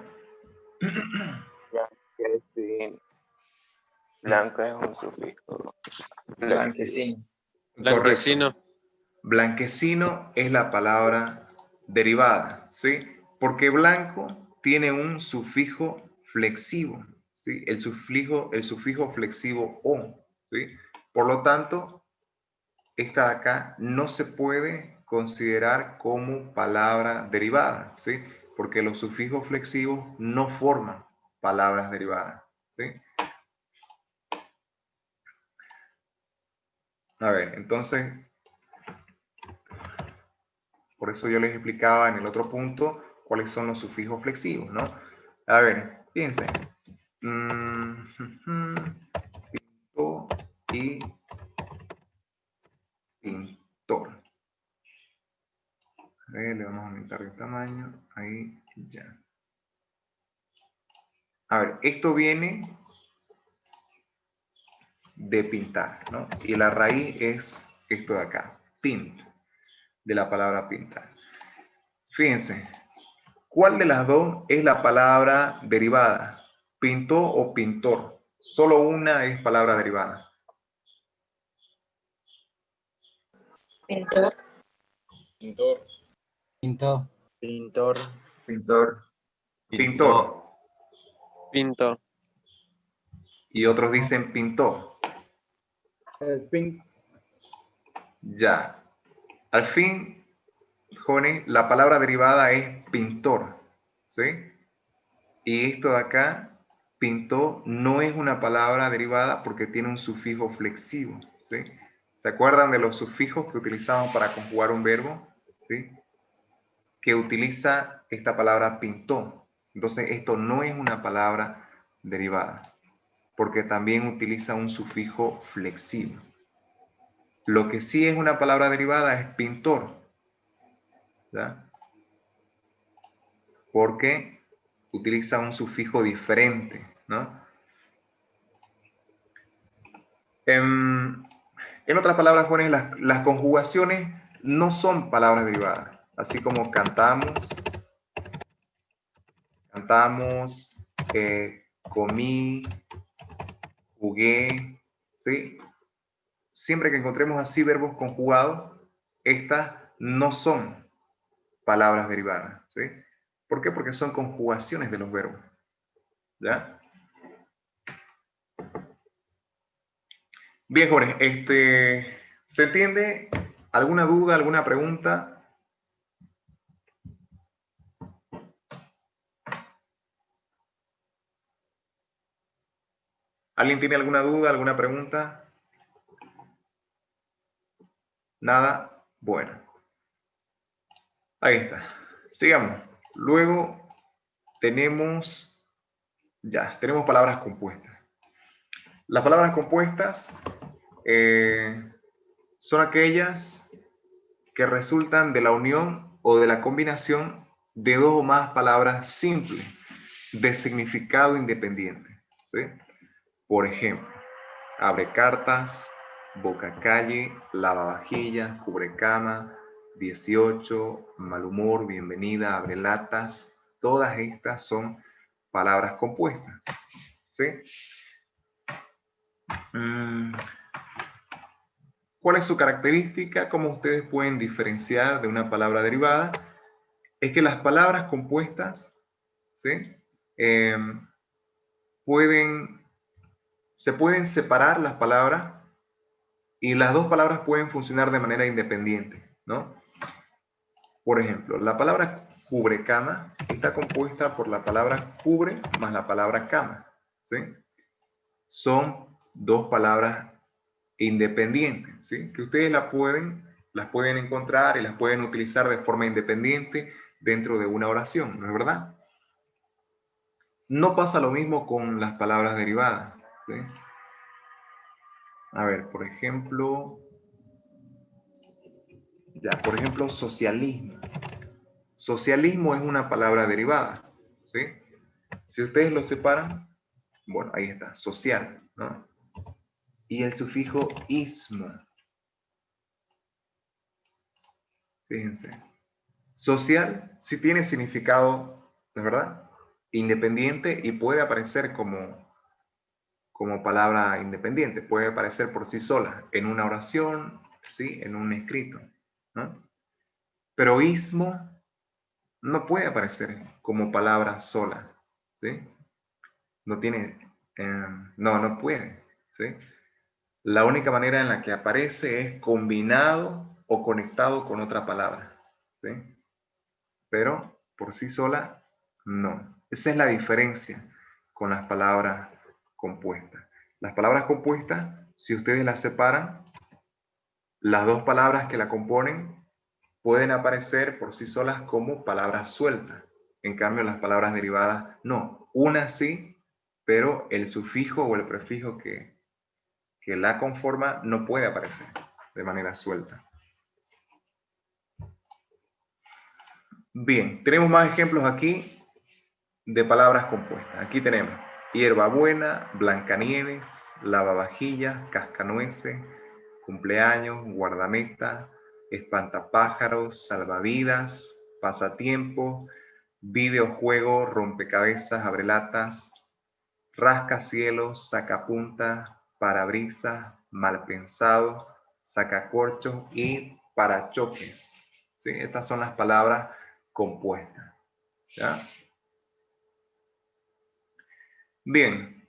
Blanco es un sufijo.
Blanquecino.
Blanquecino.
Correcto. Blanquecino es la palabra derivada, ¿sí? Porque blanco tiene un sufijo flexivo, ¿sí? El sufijo flexivo o, ¿sí? Por lo tanto, esta de acá no se puede considerar como palabra derivada, ¿sí? Porque los sufijos flexivos no forman palabras derivadas, ¿sí? A ver, entonces, por eso yo les explicaba en el otro punto cuáles son los sufijos flexivos, ¿no? A ver, fíjense. Pintó y pintor. A ver, le vamos a aumentar el tamaño. Ahí, ya. A ver, esto viene de pintar, ¿no? Y la raíz es esto de acá, pint, de la palabra pintar. Fíjense, ¿cuál de las dos es la palabra derivada? ¿Pintó o pintor? Solo una es palabra derivada.
Pintor.
Pintor.
Pintor.
Pintor.
Pintor.
Pintor.
Pinto.
Y otros dicen pintó.
Pink.
Ya. Al fin, jóvenes, la palabra derivada es pintor, ¿sí? Y esto de acá, pintó, no es una palabra derivada porque tiene un sufijo flexivo, ¿sí? ¿Se acuerdan de los sufijos que utilizamos para conjugar un verbo? ¿Sí? Que utiliza esta palabra pintó. Entonces, esto no es una palabra derivada porque también utiliza un sufijo flexivo. Lo que sí es una palabra derivada es pintor, ¿ya? Porque utiliza un sufijo diferente, ¿no? En otras palabras, jóvenes, las conjugaciones no son palabras derivadas, así como cantamos, comí, jugué, ¿sí? Siempre que encontremos así verbos conjugados, estas no son palabras derivadas, ¿sí? ¿Por qué? Porque son conjugaciones de los verbos, ¿ya? Bien, jóvenes, ¿se entiende? ¿Alguna duda, alguna pregunta? ¿Alguien tiene alguna duda, alguna pregunta? Nada. Bueno. Ahí está. Sigamos. Luego tenemos palabras compuestas. Las palabras compuestas son aquellas que resultan de la unión o de la combinación de dos o más palabras simples de significado independiente, ¿sí? Por ejemplo, abre cartas, boca calle, lavavajillas, cubrecama, 18, mal humor, bienvenida, abre latas. Todas estas son palabras compuestas, ¿sí? ¿Cuál es su característica? ¿Cómo ustedes pueden diferenciar de una palabra derivada? Es que las palabras compuestas, ¿sí? Se pueden separar las palabras y las dos palabras pueden funcionar de manera independiente, ¿no? Por ejemplo, la palabra cubrecama está compuesta por la palabra cubre más la palabra cama, ¿sí? Son dos palabras independientes, ¿sí? Que ustedes las pueden encontrar y las pueden utilizar de forma independiente dentro de una oración, ¿no es verdad? No pasa lo mismo con las palabras derivadas, ¿sí? A ver, por ejemplo, socialismo. Socialismo es una palabra derivada, ¿sí? Si ustedes lo separan, bueno, ahí está, social, ¿no? y el sufijo ismo. Fíjense. Social sí tiene significado, ¿de verdad? Independiente y puede aparecer como palabra independiente, puede aparecer por sí sola en una oración, ¿sí? En un escrito, ¿no? Pero ismo no puede aparecer como palabra sola, ¿sí? No tiene, no puede, ¿sí? La única manera en la que aparece es combinado o conectado con otra palabra, ¿sí? Pero por sí sola, no. Esa es la diferencia con las palabras compuestas. Las palabras compuestas, si ustedes las separan, las dos palabras que la componen pueden aparecer por sí solas como palabras sueltas. En cambio, las palabras derivadas, no. Una sí, pero el sufijo o el prefijo que la conforma no puede aparecer de manera suelta. Bien, tenemos más ejemplos aquí de palabras compuestas. Aquí tenemos hierbabuena, Blancanieves, lavavajillas, cascanueces, cumpleaños, guardameta, espantapájaros, salvavidas, pasatiempo, videojuego, rompecabezas, abrelatas, rascacielos, sacapuntas, parabrisas, malpensado, sacacorchos y parachoques. ¿Sí? Estas son las palabras compuestas. ¿Ya? Bien.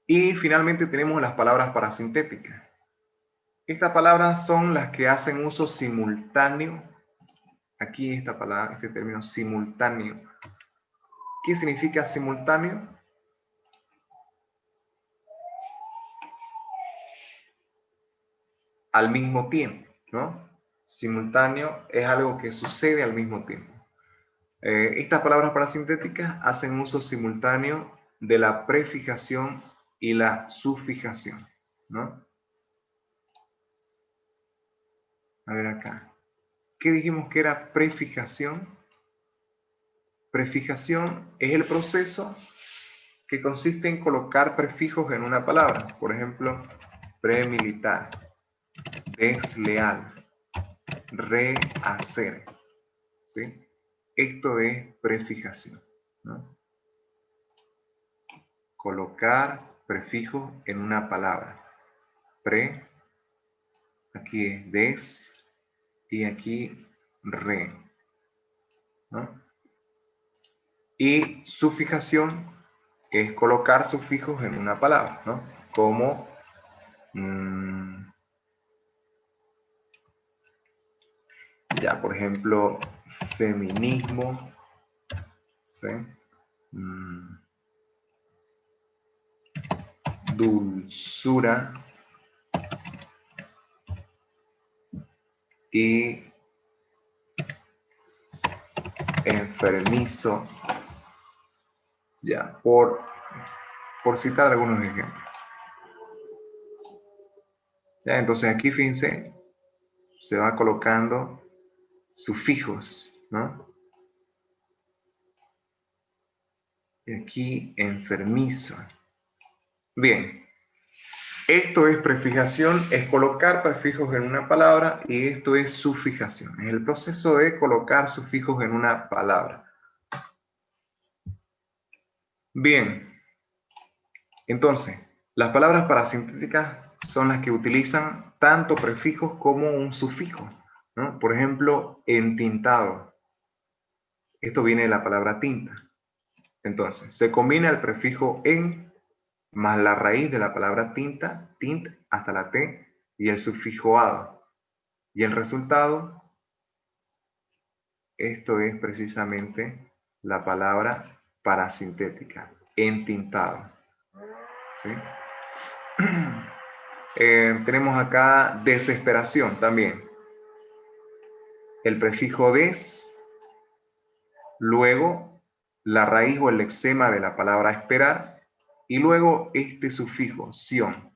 Y finalmente tenemos las palabras parasintéticas. Estas palabras son las que hacen uso simultáneo. Aquí esta palabra, este término simultáneo. ¿Qué significa simultáneo? Al mismo tiempo, ¿no? Simultáneo es algo que sucede al mismo tiempo. Estas palabras parasintéticas hacen uso simultáneo de la prefijación y la sufijación, ¿no? A ver acá. ¿Qué dijimos que era prefijación? Prefijación es el proceso que consiste en colocar prefijos en una palabra. Por ejemplo, premilitar, desleal, rehacer. ¿Sí? Esto es prefijación, ¿no? Colocar prefijos en una palabra. Pre, aquí es des y aquí re, ¿no? Y sufijación es colocar sufijos en una palabra, ¿no? Como ya, por ejemplo, feminismo, ¿sí? Dulzura y enfermizo, ya, por citar algunos ejemplos. Ya, entonces aquí, fíjense, se va colocando sufijos, ¿no? Y aquí, enfermizo. Bien, esto es prefijación, es colocar prefijos en una palabra, y esto es sufijación, es el proceso de colocar sufijos en una palabra. Bien, entonces, las palabras parasintéticas son las que utilizan tanto prefijos como un sufijo, ¿no? Por ejemplo, entintado. Esto viene de la palabra tinta. Entonces, se combina el prefijo en más la raíz de la palabra tinta, tint, hasta la T, y el sufijo ado. Y el resultado, esto es precisamente la palabra parasintética, entintado. ¿Sí? Tenemos acá desesperación también. El prefijo des, luego la raíz o el lexema de la palabra esperar, y luego este sufijo, sion.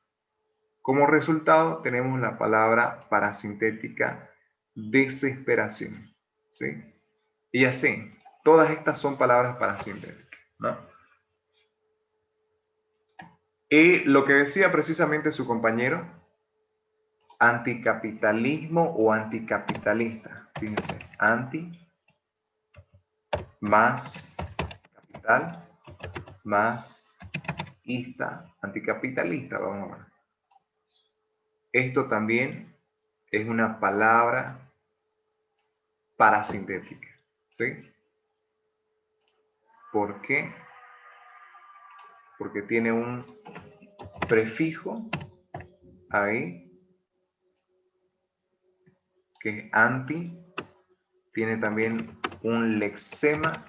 Como resultado tenemos la palabra parasintética desesperación. ¿Sí? Y así, todas estas son palabras parasintéticas, ¿no? Y lo que decía precisamente su compañero, anticapitalismo o anticapitalista. Fíjense, anti más capital más ista, anticapitalista, vamos a ver. Esto también es una palabra parasintética, ¿sí? ¿Por qué? Porque tiene un prefijo ahí, que es anti, tiene también un lexema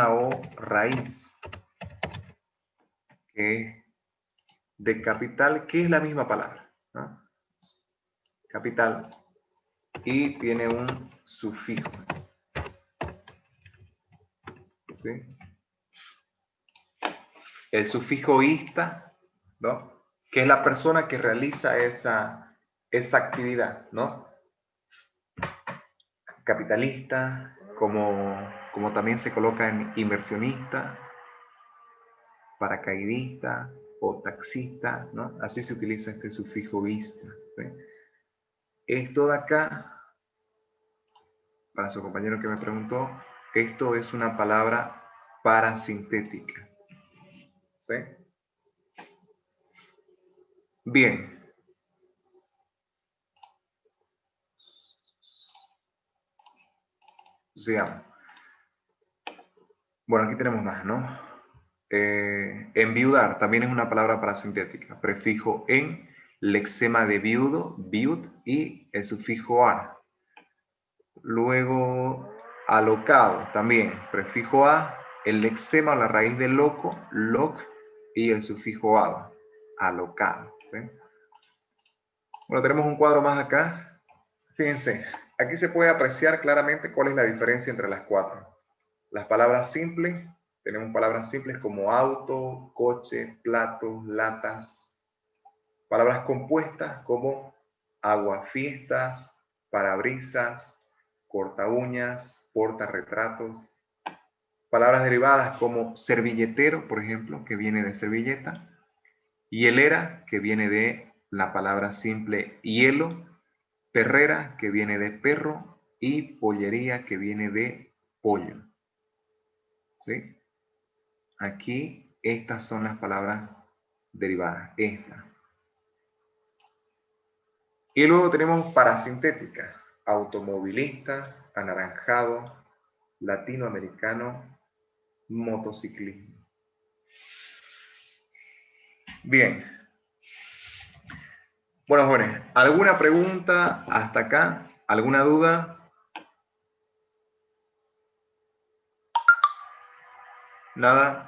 o raíz, que es de capital, que es la misma palabra, ¿no? Capital, y tiene un sufijo, ¿sí? El sufijo ista, ¿no? Que es la persona que realiza esa actividad, ¿no? Capitalista, como también se coloca en inversionista, paracaidista o taxista, ¿no? Así se utiliza este sufijo ista, ¿sí? Esto de acá, para su compañero que me preguntó, esto es una palabra parasintética, ¿sí? Bien. Sigamos. Bueno, aquí tenemos más, ¿no? Enviudar también es una palabra parasintética. Prefijo en, lexema de viudo, viud, y el sufijo ar. Luego, alocado también. Prefijo a, el lexema o la raíz de loco, loc, y el sufijo ado. Alocado. ¿Sí? Bueno, tenemos un cuadro más acá. Fíjense, aquí se puede apreciar claramente cuál es la diferencia entre las cuatro. Las palabras simples, tenemos palabras simples como auto, coche, platos, latas. Palabras compuestas como aguafiestas, parabrisas, corta uñas, portarretratos. Palabras derivadas como servilletero, por ejemplo, que viene de servilleta. Hielera, que viene de la palabra simple hielo. Perrera, que viene de perro. Y pollería, que viene de pollo. ¿Sí? Aquí, estas son las palabras derivadas. Estas. Y luego tenemos parasintética. Automovilista, anaranjado, latinoamericano, motociclismo. Bien. Bueno, jóvenes, ¿alguna pregunta hasta acá? ¿Alguna duda? ¿Nada?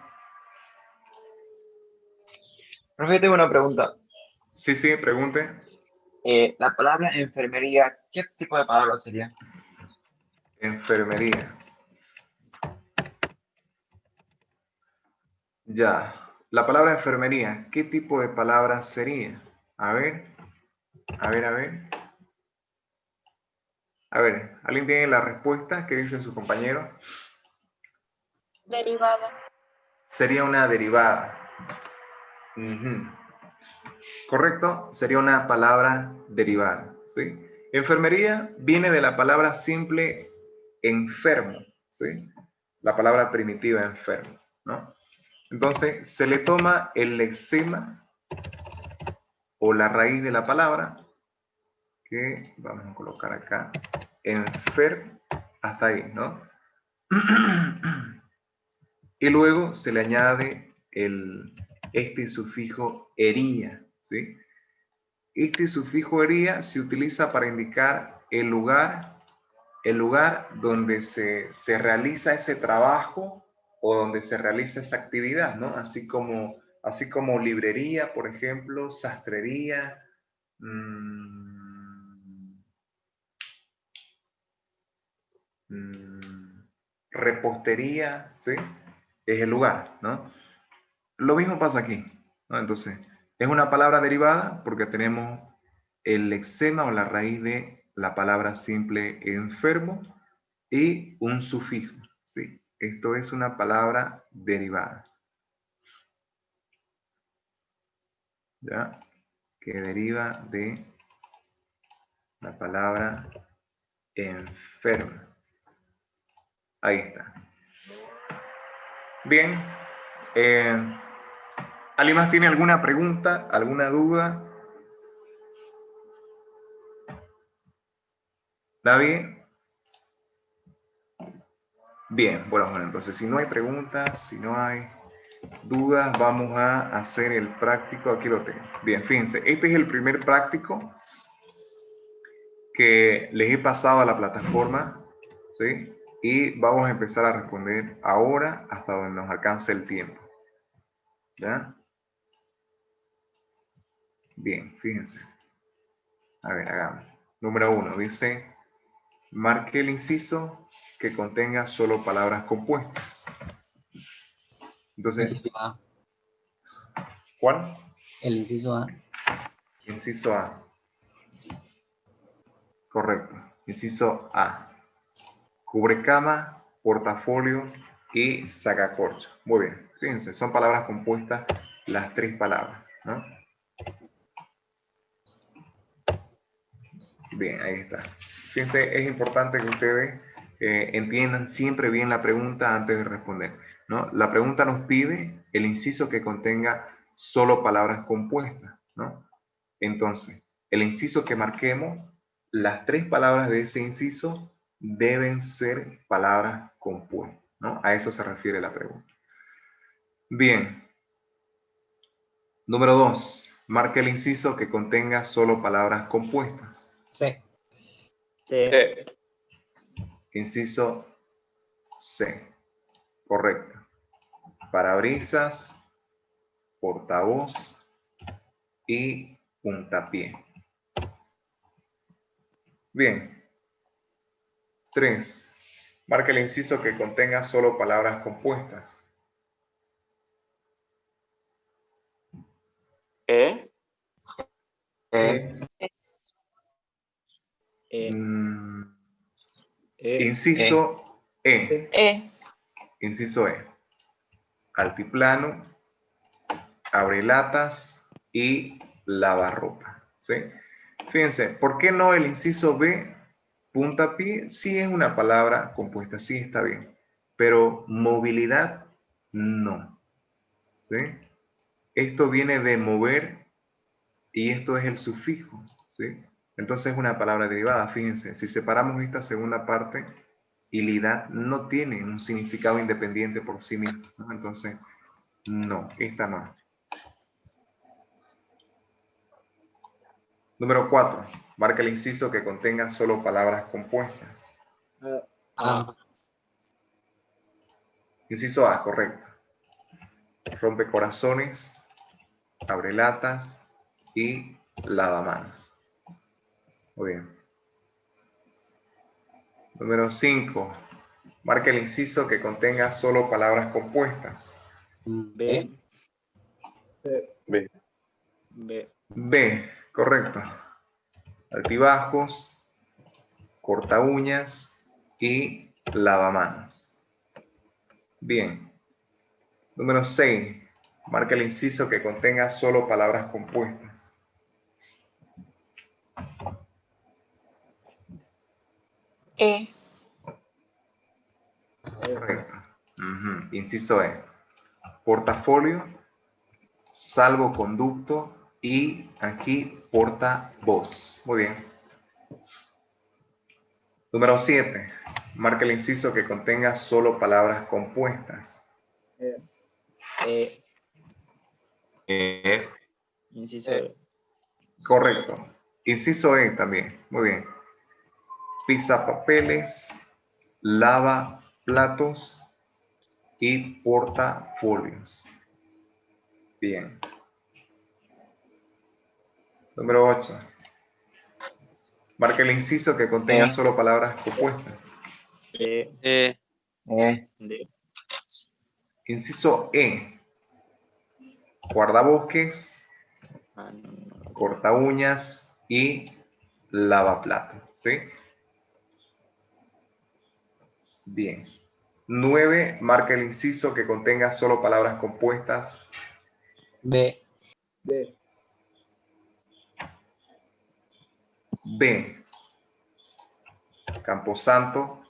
Profe, tengo una pregunta.
Sí, pregunte.
La palabra enfermería, ¿qué tipo de palabra sería?
Enfermería. Ya. La palabra enfermería, ¿qué tipo de palabra sería? A ver. A ver, ¿alguien tiene la respuesta? ¿Qué dicen sus compañeros?
Derivada.
Sería una derivada. Ujú. Correcto, sería una palabra derivada, ¿sí? Enfermería viene de la palabra simple enfermo, ¿sí? La palabra primitiva enfermo, ¿no? Entonces, se le toma el lexema o la raíz de la palabra, que vamos a colocar acá, enfer, hasta ahí, ¿no? Y luego se le añade este sufijo ería, ¿sí? Este sufijo ería se utiliza para indicar el lugar donde se realiza ese trabajo o donde se realiza esa actividad, ¿no? Así como librería, por ejemplo, sastrería, repostería, ¿sí? Es el lugar, ¿no? Lo mismo pasa aquí, ¿no? Entonces, es una palabra derivada porque tenemos el lexema o la raíz de la palabra simple enfermo y un sufijo, ¿sí? Esto es una palabra derivada. ¿ya? Que deriva de la palabra enferma. Ahí está. Bien. ¿Alguien más tiene alguna pregunta, alguna duda? ¿Nadie? Bien, bueno, entonces si no hay preguntas, si no hay dudas, vamos a hacer el práctico. Aquí lo tengo. Bien, fíjense, este es el primer práctico que les he pasado a la plataforma, ¿sí? Y vamos a empezar a responder ahora hasta donde nos alcance el tiempo. ¿Ya? Bien, fíjense. A ver, hagamos. Número 1, dice, marque el inciso que contenga solo palabras compuestas. Entonces,
Inciso A.
¿cuál?
El inciso A.
Inciso A. Correcto. Inciso A. Cubrecama, portafolio y sacacorcho. Muy bien. Fíjense, son palabras compuestas las tres palabras, ¿no? Bien, ahí está. Fíjense, es importante que ustedes entiendan siempre bien la pregunta antes de responder, ¿no? La pregunta nos pide el inciso que contenga solo palabras compuestas, ¿no? Entonces, el inciso que marquemos, las tres palabras de ese inciso deben ser palabras compuestas, ¿no? A eso se refiere la pregunta. Bien. Número 2. Marque el inciso que contenga solo palabras compuestas.
C.
C.
Inciso C. Correcto. Parabrisas, portavoz y puntapié. Bien. 3. Marque el inciso que contenga solo palabras compuestas.
E.
E.
Inciso E.
E.
Inciso E. Altiplano, abrelatas y lavarropa. ¿Sí? Fíjense, ¿por qué no el inciso B? Puntapié sí es una palabra compuesta, sí está bien. Pero movilidad, no. ¿Sí? Esto viene de mover y esto es el sufijo. ¿Sí? Entonces es una palabra derivada. Fíjense, si separamos esta segunda parte, hilidad no tiene un significado independiente por sí mismo, ¿no? Entonces, no, esta no. Número 4. Marca el inciso que contenga solo palabras compuestas.
A.
Inciso A, correcto. Rompecorazones, abrelatas y lavamanos. Muy bien. Número 5. Marca el inciso que contenga solo palabras compuestas.
B.
B.
B, correcto. Altibajos, corta uñas y lavamanos. Bien. Número 6. Marca el inciso que contenga solo palabras compuestas.
E.
Correcto. Inciso E. Portafolio, salvoconducto y aquí portavoz. Muy bien. Número 7. Marca el inciso que contenga solo palabras compuestas.
E.
Inciso E.
Correcto. Inciso E también. Muy bien. Pisapapeles, lava platos y portafolios. Bien. Número 8. Marca el inciso que contenga solo palabras compuestas.
E.
Inciso E. Guardabosques, corta uñas y lavaplatos. ¿Sí? Bien. 9. Marca el inciso que contenga solo palabras compuestas.
B.
D.
B, camposanto,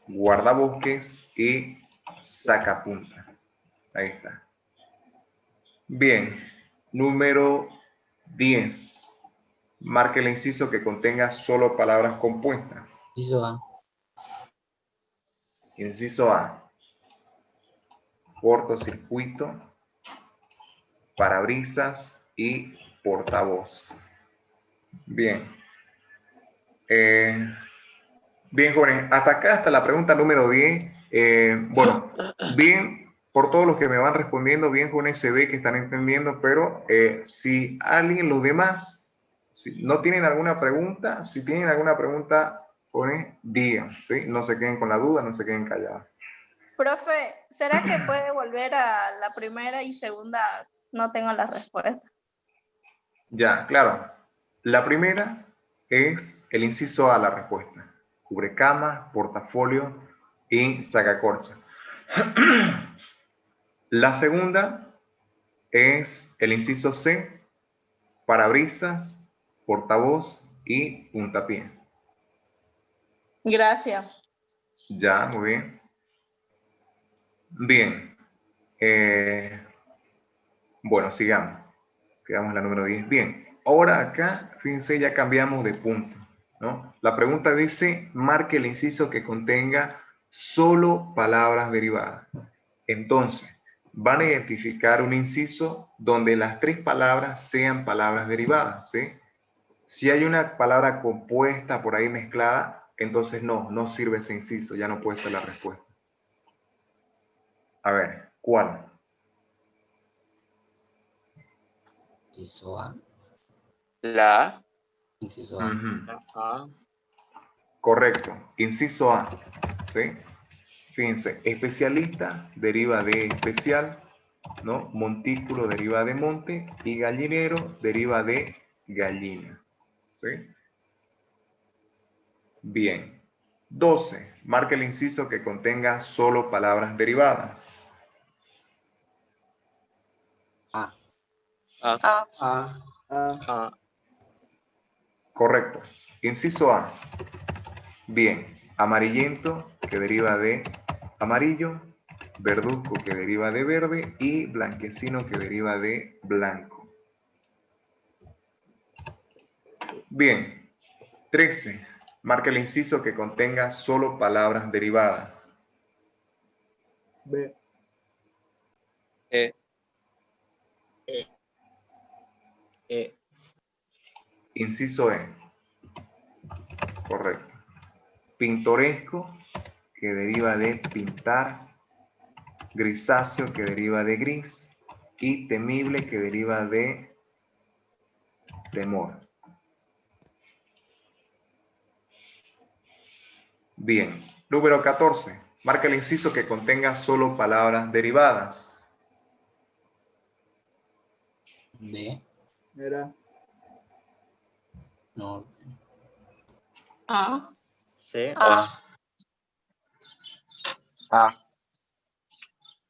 guardabosques y sacapunta. Ahí está. Bien, número 10. Marque el inciso que contenga solo palabras compuestas.
Inciso A.
Inciso A. Cortocircuito, parabrisas y portavoz. Bien. Bien, jóvenes. Hasta acá, hasta la pregunta número 10. Bueno, bien, por todos los que me van respondiendo, bien, jóvenes, se ve que están entendiendo, pero si alguien, los demás, si no tienen alguna pregunta, si tienen alguna pregunta, jóvenes, digan, ¿sí? No se queden con la duda, no se queden callados.
Profe, ¿será que puede volver a la primera y segunda? No tengo la respuesta.
Ya, claro. La primera es el inciso A, la respuesta. Cubrecama, portafolio y sacacorcha. La segunda es el inciso C, parabrisas, portavoz y puntapié.
Gracias.
Ya, muy bien. Bien. Bueno, sigamos. Quedamos en la número 10. Bien. Ahora acá, fíjense, ya cambiamos de punto, ¿no? La pregunta dice, marque el inciso que contenga solo palabras derivadas. Entonces, van a identificar un inciso donde las 3 palabras sean palabras derivadas, ¿sí? Si hay una palabra compuesta por ahí mezclada, entonces no sirve ese inciso, ya no puede ser la respuesta. A ver, ¿cuál?
Inciso A.
La A.
Inciso A.
Ujú. Correcto, inciso A, ¿sí? Fíjense, especialista deriva de especial, ¿no? Montículo deriva de monte y gallinero deriva de gallina, ¿sí? Bien. 12. Marca el inciso que contenga solo palabras derivadas.
A.
A.
A.
Correcto. Inciso A. Bien. Amarillento, que deriva de amarillo, verduzco, que deriva de verde, y blanquecino, que deriva de blanco. Bien. 13. Marca el inciso que contenga solo palabras derivadas.
B.
E.
Inciso E. Correcto. Pintoresco, que deriva de pintar, grisáceo, que deriva de gris, y temible, que deriva de temor. Bien. Número 14. Marca el inciso que contenga solo palabras derivadas.
B.
Era
No.
A.
C.
A.
A.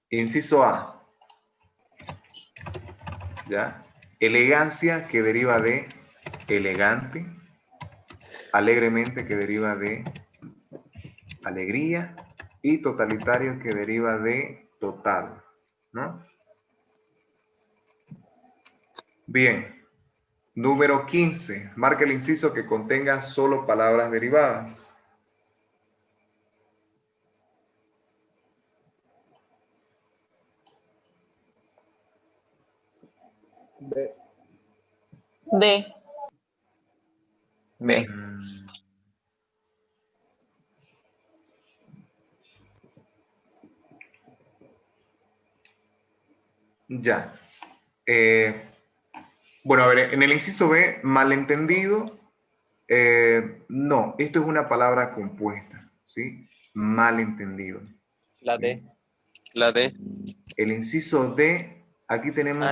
Inciso A. ¿Ya? Elegancia, que deriva de elegante. Alegremente, que deriva de alegría. Y totalitario, que deriva de total, ¿no? Bien. Número 15. Marca el inciso que contenga solo palabras derivadas.
B.
D.
B.
Ya. Bueno, a ver, en el inciso B, malentendido. No, esto es una palabra compuesta, ¿sí? Malentendido.
La D. La D.
El inciso D, aquí tenemos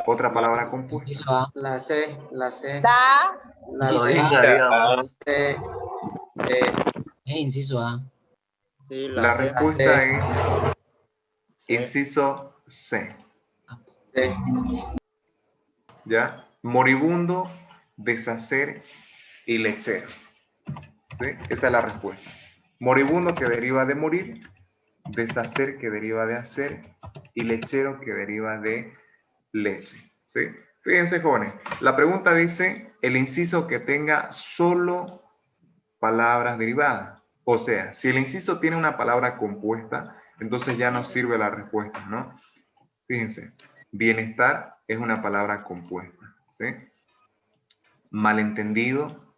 otra palabra compuesta.
Inciso A.
La C, la C.
Da.
La
Inciso
C,
A.
C,
Inciso A.
Sí,
La
C.
respuesta es
C.
inciso C.
C.
¿Ya? Moribundo, deshacer y lechero. ¿Sí? Esa es la respuesta. Moribundo, que deriva de morir, deshacer, que deriva de hacer, y lechero, que deriva de leche. ¿Sí? Fíjense, jóvenes, la pregunta dice el inciso que tenga solo palabras derivadas. O sea, si el inciso tiene una palabra compuesta, entonces ya no sirve la respuesta, ¿no? Fíjense, bienestar es una palabra compuesta, ¿sí? Malentendido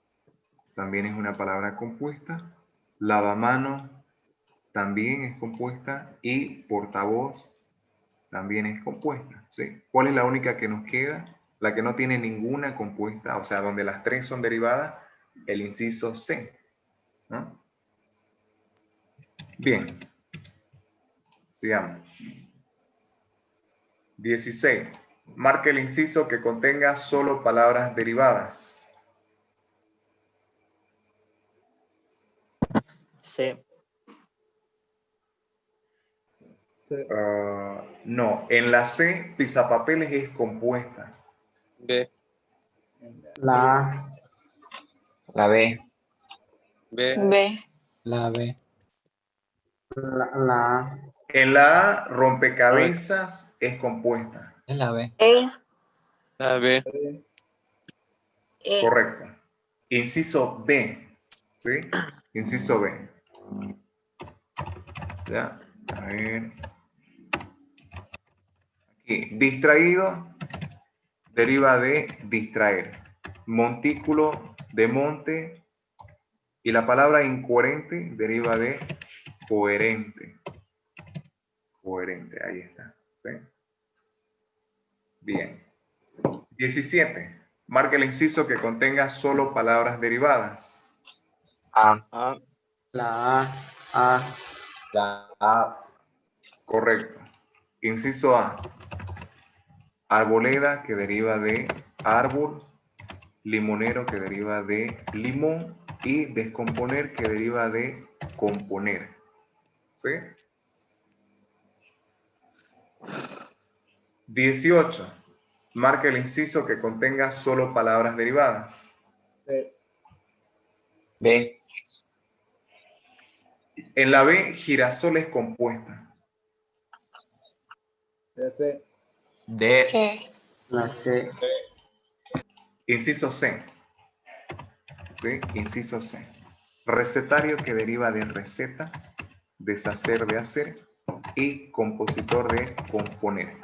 también es una palabra compuesta. Lavamano también es compuesta. Y portavoz también es compuesta, ¿sí? ¿Cuál es la única que nos queda? La que no tiene ninguna compuesta, o sea, donde las tres son derivadas, el inciso C, ¿no? Bien, sigamos. 16. Marque el inciso que contenga solo palabras derivadas.
C.
Sí.
No, en la C, pisapapeles es compuesta.
B,
La A.
La B.
B,
B,
La B. La A.
En la A, rompecabezas es compuesta.
Es la B.
E,
la B,
E,
Correcto. Inciso B, ¿sí? Inciso B. Ya, a ver. Aquí, distraído deriva de distraer. Montículo de monte. Y la palabra incoherente deriva de coherente. Coherente, ahí está. ¿Sí? Bien. 17. Marca el inciso que contenga solo palabras derivadas.
A.
A,
La A.
La A.
Correcto. Inciso A. Arboleda, que deriva de árbol. Limonero, que deriva de limón. Y descomponer, que deriva de componer. ¿Sí? 18. Marca el inciso que contenga solo palabras derivadas.
Sí.
B.
En la B, girasol es compuesta.
C.
D.
C,
La C.
Inciso C. ¿Sí? Inciso C. Recetario, que deriva de receta, deshacer de hacer, y compositor de componer.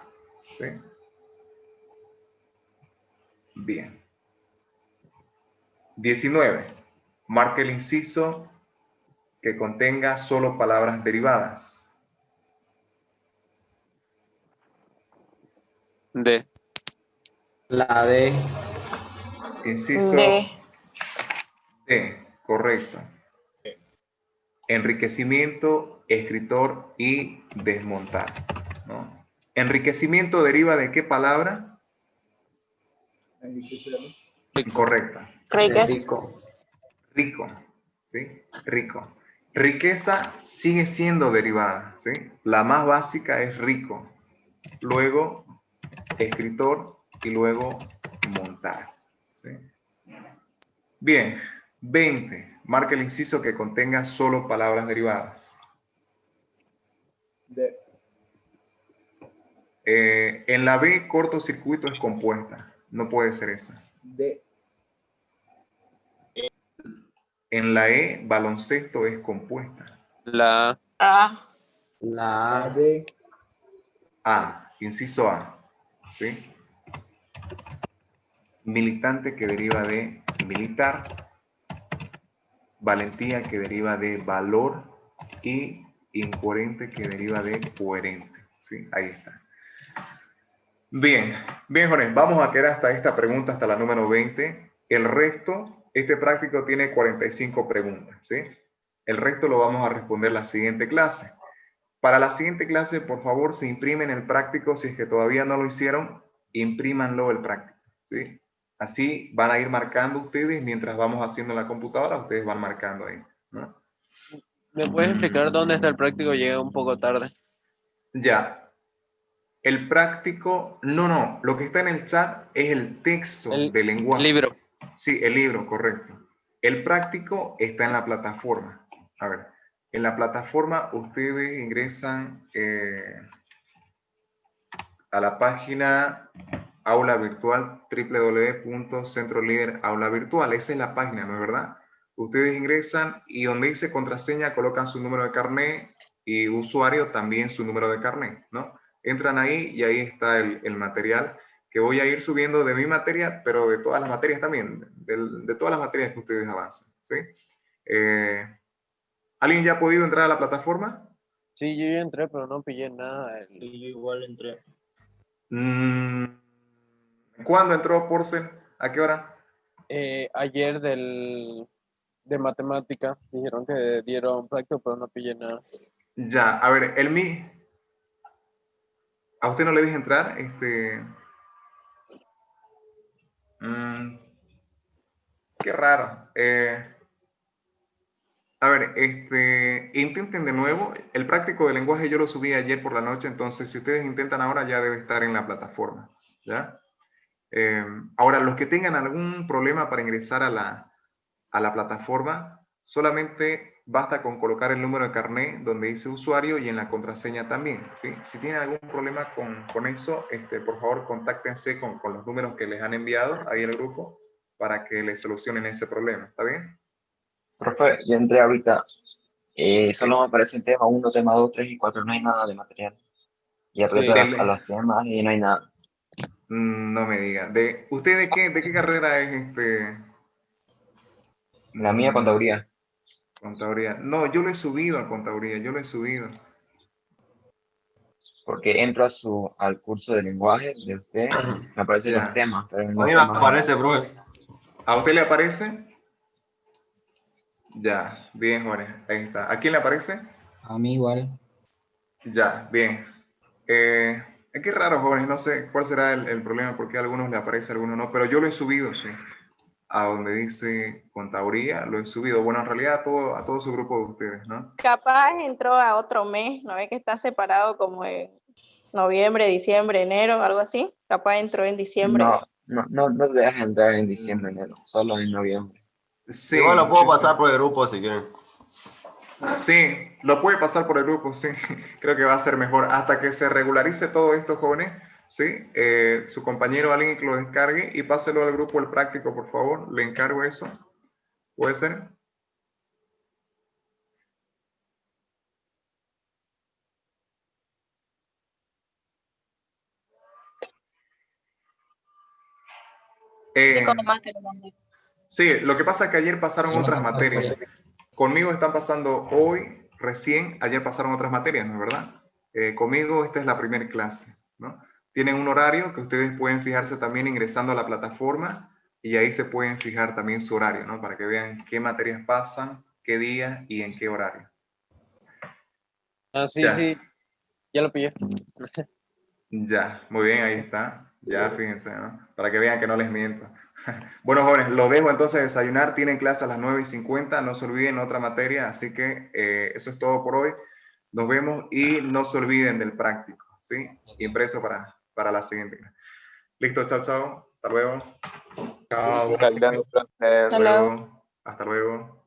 ¿Sí? Bien. 19. Marque el inciso que contenga solo palabras derivadas.
D,
La D.
Inciso
D,
D. Correcto. Enriquecimiento, escritor y desmontar, ¿no? Enriquecimiento deriva de qué palabra?
Enriquecer.
Correcta.
ricas,
Rico.
Rico, ¿sí? Rico. Riqueza sigue siendo derivada, ¿sí? La más básica es rico, luego escritor y luego montar, ¿sí? Bien, 20. Marca el inciso que contenga solo palabras derivadas.
D.
En la B, cortocircuito es compuesta, no puede ser esa.
D.
En la E, baloncesto es compuesta.
la
A,
La A.
D.
A, inciso A, ¿sí? Militante, que deriva de militar. Valentía, que deriva de valor. Y incoherente, que deriva de coherente, ¿sí? Ahí está. Bien, bien, jóvenes, vamos a quedar hasta esta pregunta, hasta la número 20. El resto, este práctico tiene 45 preguntas, ¿sí? El resto lo vamos a responder la siguiente clase. Para la siguiente clase, por favor, se imprimen el práctico. Si es que todavía no lo hicieron, imprímanlo el práctico, ¿sí? Así van a ir marcando ustedes mientras vamos haciendo en la computadora, ustedes van marcando ahí, ¿no?
¿Me puedes explicar dónde está el práctico? Llega un poco tarde.
Ya. El práctico, no, lo que está en el chat es el texto
El
del lenguaje.
libro.
Sí, el libro, correcto. El práctico está en la plataforma. A ver, en la plataforma ustedes ingresan a la página aula virtual, www.centro líder aula virtual. Esa es la página, ¿no es verdad? Ustedes ingresan y donde dice contraseña colocan su número de carnet y usuario también su número de carnet, ¿no? Entran ahí y ahí está el material que voy a ir subiendo de mi materia, pero de todas las materias también, de todas las materias que ustedes avancen, ¿sí? ¿Alguien ya ha podido entrar a la plataforma?
Sí, yo ya entré, pero no pillé nada.
Y yo igual entré.
¿Cuándo entró Porcel? ¿A qué hora?
Ayer de matemática dijeron que dieron práctico, pero no pillé nada.
Ya, a ver, ¿a usted no le dije entrar? Qué raro. A ver, intenten de nuevo. El práctico de lenguaje yo lo subí ayer por la noche, entonces si ustedes intentan ahora ya debe estar en la plataforma, ¿ya? Ahora, los que tengan algún problema para ingresar a la plataforma, solamente basta con colocar el número de carnet donde dice usuario y en la contraseña también, ¿sí? Si tienen algún problema con eso, por favor, contáctense con los números que les han enviado ahí al grupo para que les solucionen ese problema, ¿está bien?
Profe, yo entré ahorita. Solo me aparece tema 1, tema 2, 3 y 4. No hay nada de material. Y aprieto
Sí.
a los temas y no hay nada.
No me diga. ¿Usted de qué carrera es
La mía contaduría.
Contaduría? No, yo lo he subido a contaduría, yo lo he subido.
Porque entro al curso de lenguaje de usted, me aparecen los
Ya.
temas, pero en
A
los
mí me
temas
aparece, profe.
¿A usted le aparece? Ya, bien, Jorge, ahí está. ¿A quién le aparece?
A mí igual.
Ya, bien. Es que raro, jóvenes, no sé cuál será el problema, porque a algunos le aparece, a algunos no, pero yo lo he subido, sí. A donde dice contaduría, lo he subido. Bueno, en realidad a todo su grupo de ustedes, ¿no?
Capaz entró a otro mes, ¿no ve que está separado como en noviembre, diciembre, enero, algo así? Capaz entró en diciembre.
no te dejas entrar en diciembre, enero, solo en noviembre.
Sí,
Igual lo puedo
sí,
pasar
sí.
por el grupo si quieren.
Sí, lo puede pasar por el grupo, sí. Creo que va a ser mejor. Hasta que se regularice todo esto, jóvenes, ¿sí? Su compañero, alguien que lo descargue y páselo al grupo el práctico, por favor. Le encargo eso. ¿Puede ser? Sí, lo que pasa es que ayer pasaron otras materias. Conmigo están pasando hoy, recién, ayer pasaron otras materias, ¿no es verdad? Conmigo esta es la primera clase, ¿no? Tienen un horario que ustedes pueden fijarse también ingresando a la plataforma y ahí se pueden fijar también su horario, ¿no? Para que vean qué materias pasan, qué día y en qué horario.
Ah, sí,
Ya.
sí, ya lo pillé.
Ya, muy bien, ahí está. Ya, fíjense, ¿no? Para que vean que no les miento. Bueno, jóvenes, los dejo entonces desayunar. Tienen clase a las 9:50. No se olviden otra materia. Así que eso es todo por hoy. Nos vemos y no se olviden del práctico, ¿sí? Impreso para la siguiente. Listo, chao, chao. Hasta luego.
Chao.
Muchas gracias, profe.
Hasta luego. Hasta luego.